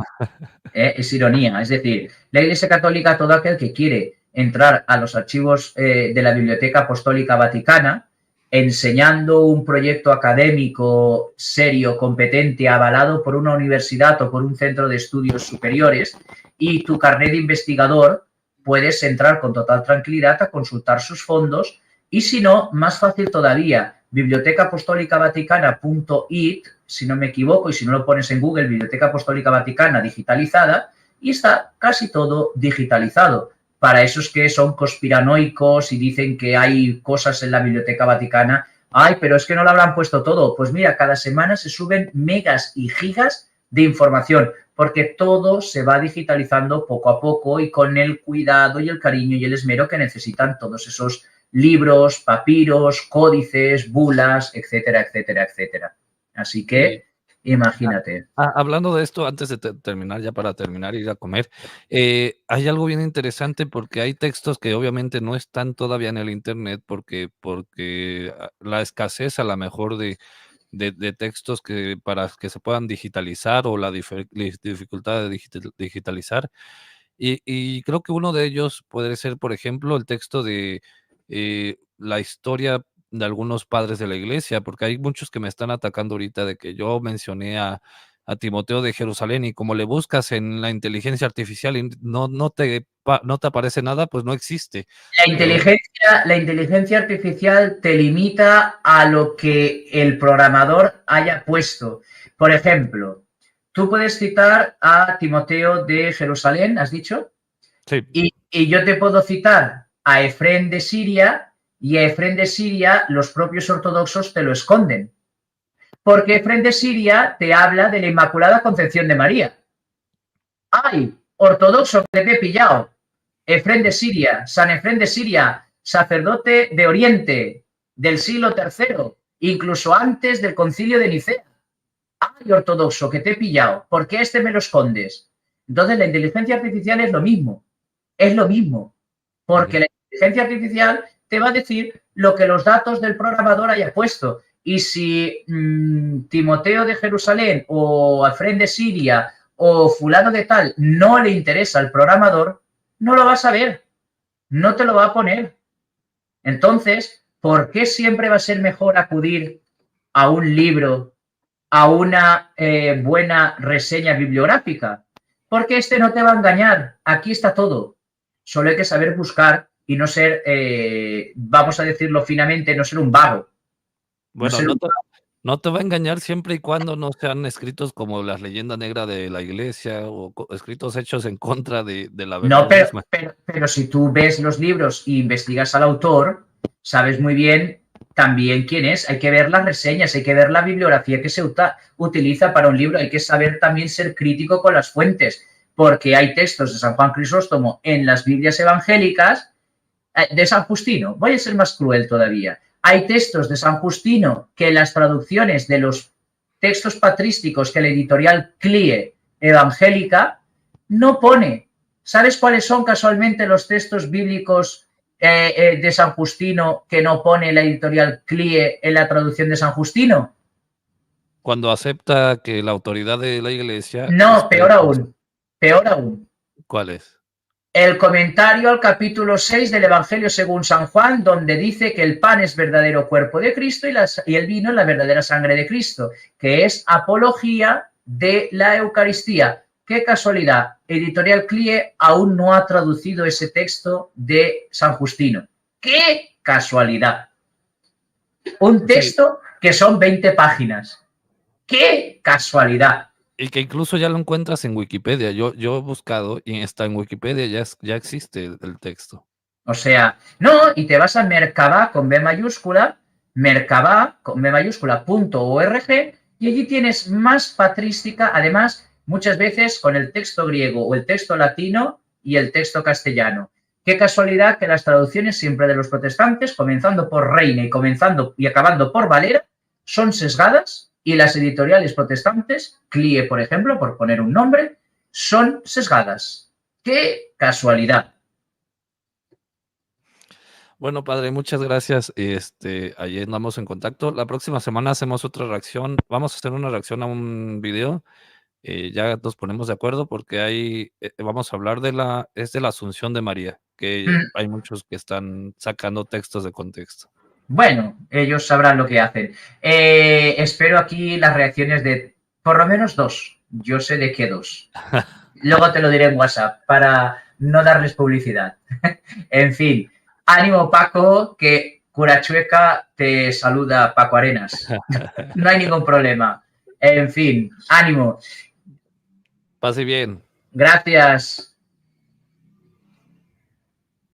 Speaker 2: Es ironía. Es decir, la Iglesia Católica, todo aquel que quiere entrar a los archivos de la Biblioteca Apostólica Vaticana, enseñando un proyecto académico serio, competente, avalado por una universidad o por un centro de estudios superiores, y tu carnet de investigador puedes entrar con total tranquilidad a consultar sus fondos, y si no, más fácil todavía, bibliotecaapostolicaVaticana.it, si no me equivoco, y si no lo pones en Google, Biblioteca Apostólica Vaticana digitalizada, y está casi todo digitalizado. Para esos que son conspiranoicos y dicen que hay cosas en la Biblioteca Vaticana, ay, pero es que no lo habrán puesto todo. Pues mira, cada semana se suben megas y gigas de información, porque todo se va digitalizando poco a poco y con el cuidado y el cariño y el esmero que necesitan todos esos libros, papiros, códices, bulas, etcétera, etcétera, etcétera. Así que, imagínate.
Speaker 1: Hablando de esto, antes de terminar, ya para terminar, ir a comer, hay algo bien interesante porque hay textos que obviamente no están todavía en el internet porque la escasez a lo mejor de textos que para que se puedan digitalizar o la dificultad de digitalizar. Y creo que uno de ellos puede ser, por ejemplo, el texto de la historia de algunos padres de la iglesia, porque hay muchos que me están atacando ahorita de que yo mencioné a Timoteo de Jerusalén y como le buscas en la inteligencia artificial y no te aparece nada, pues no existe. Pero
Speaker 2: La inteligencia artificial te limita a lo que el programador haya puesto. Por ejemplo, tú puedes citar a Timoteo de Jerusalén, ¿has dicho?
Speaker 1: sí.
Speaker 2: Y yo te puedo citar a Efrén de Siria, y a Efrén de Siria los propios ortodoxos te lo esconden. Porque Efrén de Siria te habla de la Inmaculada Concepción de María. ¡Ay! Ortodoxo, que te he pillado. Efrén de Siria, San Efrén de Siria, sacerdote de Oriente del siglo III, incluso antes del concilio de Nicea. ¡Ay, ortodoxo, que te he pillado! ¿Por qué este me lo escondes? Entonces la inteligencia artificial es lo mismo. Es lo mismo. Porque la inteligencia artificial te va a decir lo que los datos del programador haya puesto. Y si Timoteo de Jerusalén o Efrén de Siria o fulano de tal no le interesa al programador, no lo vas a ver, no te lo va a poner. Entonces, ¿por qué siempre va a ser mejor acudir a un libro, a una buena reseña bibliográfica? Porque este no te va a engañar, aquí está todo. Solo hay que saber buscar y no ser, vamos a decirlo finamente, no ser un vago.
Speaker 1: Bueno, no te va a engañar siempre y cuando no sean escritos como las leyendas negras de la iglesia o escritos hechos en contra de la verdad
Speaker 2: No,
Speaker 1: misma.
Speaker 2: pero si tú ves los libros e investigas al autor, sabes muy bien también quién es. Hay que ver las reseñas, hay que ver la bibliografía que se utiliza para un libro, hay que saber también ser crítico con las fuentes, porque hay textos de San Juan Crisóstomo en las Biblias evangélicas, de San Justino, voy a ser más cruel todavía. Hay textos de San Justino que en las traducciones de los textos patrísticos que la editorial CLIE evangélica no pone. ¿Sabes cuáles son casualmente los textos bíblicos de San Justino que no pone la editorial CLIE en la traducción de San Justino?
Speaker 1: Cuando acepta que la autoridad de la iglesia
Speaker 2: No,
Speaker 1: está en contra.
Speaker 2: peor aún.
Speaker 1: ¿Cuál es?
Speaker 2: El comentario al capítulo 6 del Evangelio según San Juan, donde dice que el pan es verdadero cuerpo de Cristo y el vino es la verdadera sangre de Cristo, que es apología de la Eucaristía. Qué casualidad, Editorial CLIE aún no ha traducido ese texto de San Justino. ¡Qué casualidad! Un texto que son 20 páginas. ¡Qué casualidad!
Speaker 1: Y que incluso ya lo encuentras en Wikipedia. Yo he buscado y está en Wikipedia, ya existe el texto.
Speaker 2: O sea, no, y te vas a Merkabah con B mayúscula, Merkabah con B mayúscula, .org, y allí tienes más patrística, además, muchas veces con el texto griego o el texto latino y el texto castellano. Qué casualidad que las traducciones siempre de los protestantes, comenzando por Reina y acabando por Valera, son sesgadas, y las editoriales protestantes, CLIE, por ejemplo, por poner un nombre, son sesgadas. ¡Qué casualidad!
Speaker 1: Bueno, padre, muchas gracias. Ahí andamos en contacto. La próxima semana hacemos otra reacción. Vamos a hacer una reacción a un video. Ya nos ponemos de acuerdo porque vamos a hablar de la Asunción de María, que hay muchos que están sacando textos de contexto.
Speaker 2: Bueno, ellos sabrán lo que hacen. Espero aquí las reacciones de por lo menos 2. Yo sé de qué 2. Luego te lo diré en WhatsApp para no darles publicidad. En fin, ánimo Paco, que Curachueca te saluda Paco Arenas. No hay ningún problema. En fin, ánimo.
Speaker 1: Pase bien.
Speaker 2: Gracias.